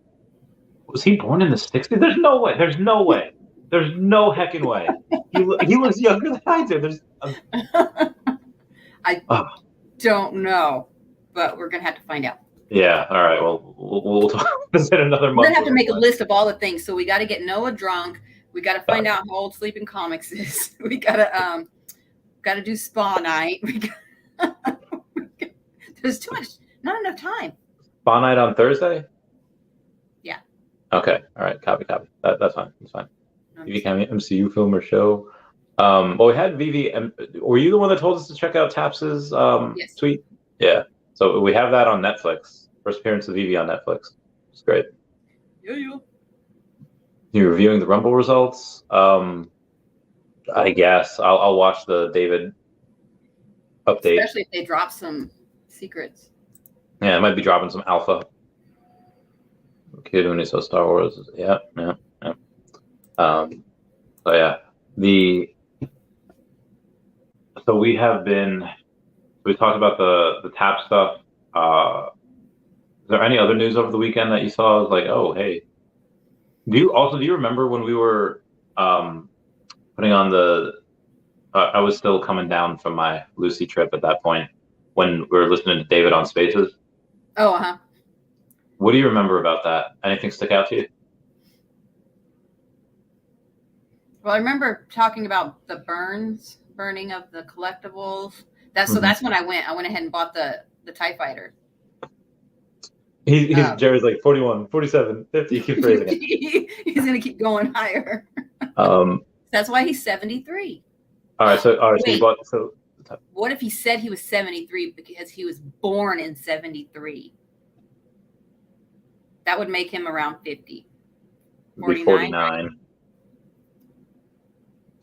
was he born in the 60s? There's no way. There's no way. There's no heckin' way. He looks younger than I do. I don't know, but we're gonna have to find out. Yeah. All right. Well, we'll talk about it another month. We're gonna have to make a list of all the things. So we got to get Noah drunk. We got to find out how old Sleeping Comics is. We gotta do spa night. There's too much. Not enough time. Spa night on Thursday. Yeah. Okay. All right. Copy. That's fine. That's fine. Vivi Cammy, MCU film or show. Well, we had Vivi. Were you the one that told us to check out Taps's yes. tweet? Yeah. So we have that on Netflix. First appearance of Vivi on Netflix. It's great. Yeah. You reviewing the Rumble results? I guess I'll watch the David update. Especially if they drop some secrets. Yeah, it might be dropping some alpha. Kid when he saw Star Wars. Yeah. So yeah, so we talked about the tap stuff. Is there any other news over the weekend that you saw? I was like, oh, hey. Do you remember when we were putting on I was still coming down from my Lucy trip at that point when we were listening to David on Spaces. Oh, uh-huh. What do you remember about that? Anything stick out to you? Well, I remember talking about the burning of the collectibles. So that's when I went ahead and bought the TIE Fighter. Jerry's like 41, 47, 50. Keep raising it. He's going to keep going higher. That's why he's 73. All right. So you bought. What if he said he was 73 because he was born in 73? That would make him around 50. 49.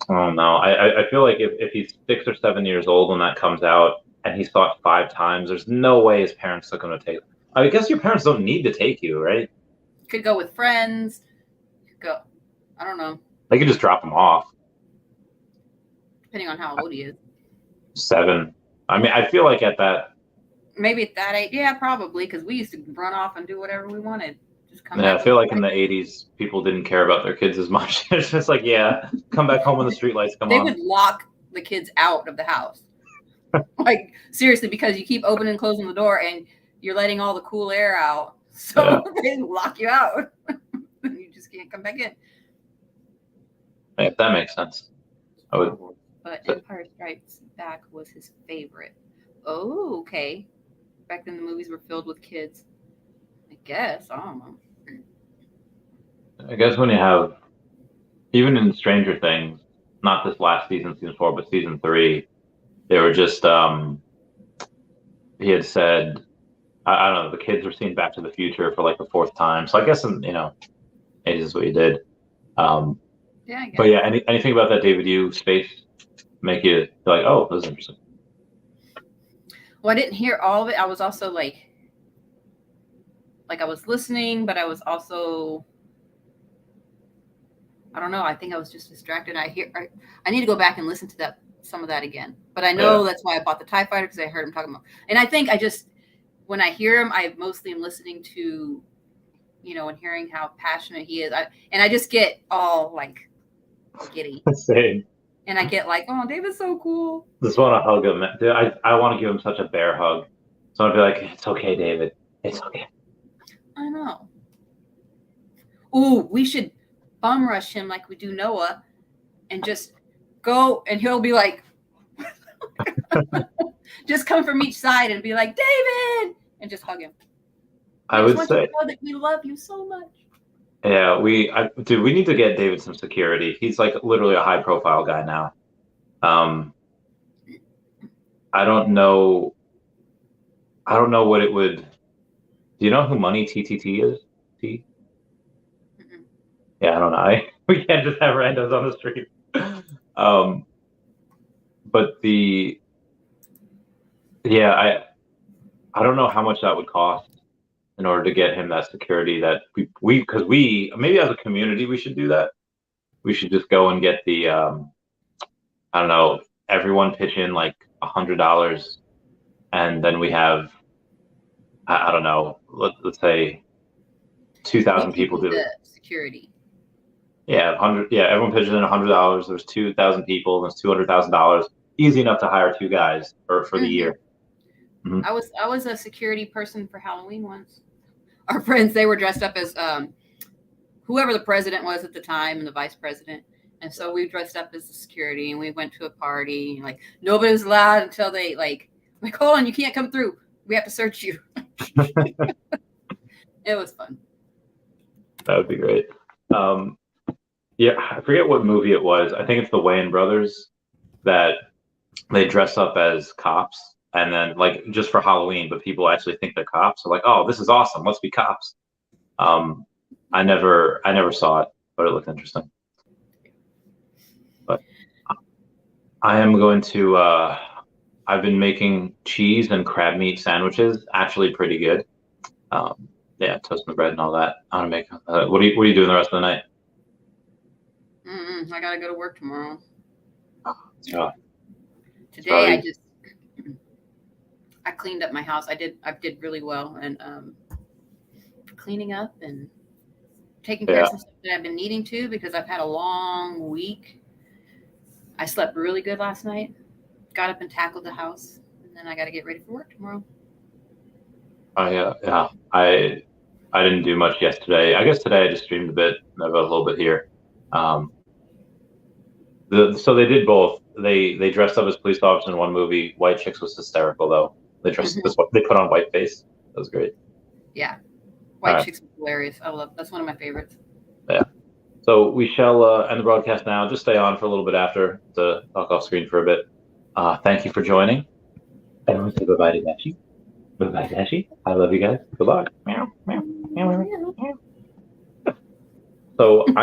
Oh no, I feel like if he's 6 or 7 years old when that comes out and he saw it 5 times, there's no way his parents are going to take. I guess your parents don't need to take you, right? Could go with friends. Could go. I don't know. They could just drop him off. Depending on how old he is. 7. I mean, I feel like at that. Maybe at that age, yeah, probably, because we used to run off and do whatever we wanted. Just come. Yeah, I feel like in the 80s, people didn't care about their kids as much. It's just like, yeah, come back home when the streetlights come on. They would lock the kids out of the house. Like, seriously, because you keep opening and closing the door and you're letting all the cool air out. So they lock you out. You just can't come back in. Yeah, that makes sense. I would. But Empire Strikes Back was his favorite. Oh, okay. Back then the movies were filled with kids. I guess. I don't know. I guess when you have, even in Stranger Things, not this last season 4, but season 3, they were just, he had said, I don't know, the kids were seeing Back to the Future for like the 4th time. So I guess, age is what you did. Yeah, I guess. But yeah, anything about that David U space make you feel like, oh, this is interesting? Well, I didn't hear all of it. I was also like I was listening, but I was also, I don't know. I think I was just distracted. I need to go back and listen to some of that again. But I know that's why I bought the TIE Fighter, because I heard him talking about. And I think when I hear him, I mostly am listening to, and hearing how passionate he is. I just get all like giddy. Same. And I get like, oh, David's so cool. Just want to hug him. Dude, I want to give him such a bear hug. So I'd be like, it's okay, David. It's okay. I know. Ooh, we should bum rush him like we do Noah and just go, and he'll be like, just come from each side and be like, David, and just hug him. I would say that we love you so much. Yeah, we need to get David some security. He's like literally a high profile guy now. I don't know what it would. Do you know who Money TTT is? T? Mm-mm. Yeah, I don't know. We can't just have randos on the street. But I don't know how much that would cost in order to get him that security that because maybe as a community we should do that. We should just go and get the I don't know, everyone pitch in like $100, and then we have I don't know, let's say 2,000 people do it. Security. Yeah, 100. Yeah, everyone pitches in $100. There's 2,000 people. There's $200,000. Easy enough to hire 2 guys for the year. Mm-hmm. I was a security person for Halloween once. Our friends, they were dressed up as whoever the president was at the time and the vice president, and so we dressed up as the security and we went to a party. And, like, nobody was allowed until they like hold on, you can't come through. We have to search you. It was fun. That would be great. Yeah, I forget what movie it was. I think it's the Wayans brothers that they dress up as cops, and then like just for Halloween, but people actually think they're cops. They're like, "Oh, this is awesome. Let's be cops." I never saw it, but it looked interesting. But I am going to. I've been making cheese and crab meat sandwiches. Actually, pretty good. Yeah, toast my bread and all that. I'm gonna make. What are you doing the rest of the night? I gotta go to work tomorrow. Yeah. Today I cleaned up my house. I did really well, and cleaning up and taking care of some stuff that I've been needing to because I've had a long week. I slept really good last night. Got up and tackled the house, and then I got to get ready for work tomorrow. Yeah. I didn't do much yesterday. I guess today I just streamed a bit, a little bit here. So they did both. They dressed up as police officers in one movie. White Chicks was hysterical though. They put on white face. That was great. Yeah, White Chicks was hilarious. That's one of my favorites. Yeah. So we shall end the broadcast now. Just stay on for a little bit after to talk off screen for a bit. Thank you for joining. Everyone say bye-bye to Dashi. Bye-bye, Dashi. I love you guys. Goodbye. Meow, meow, meow, meow, meow. So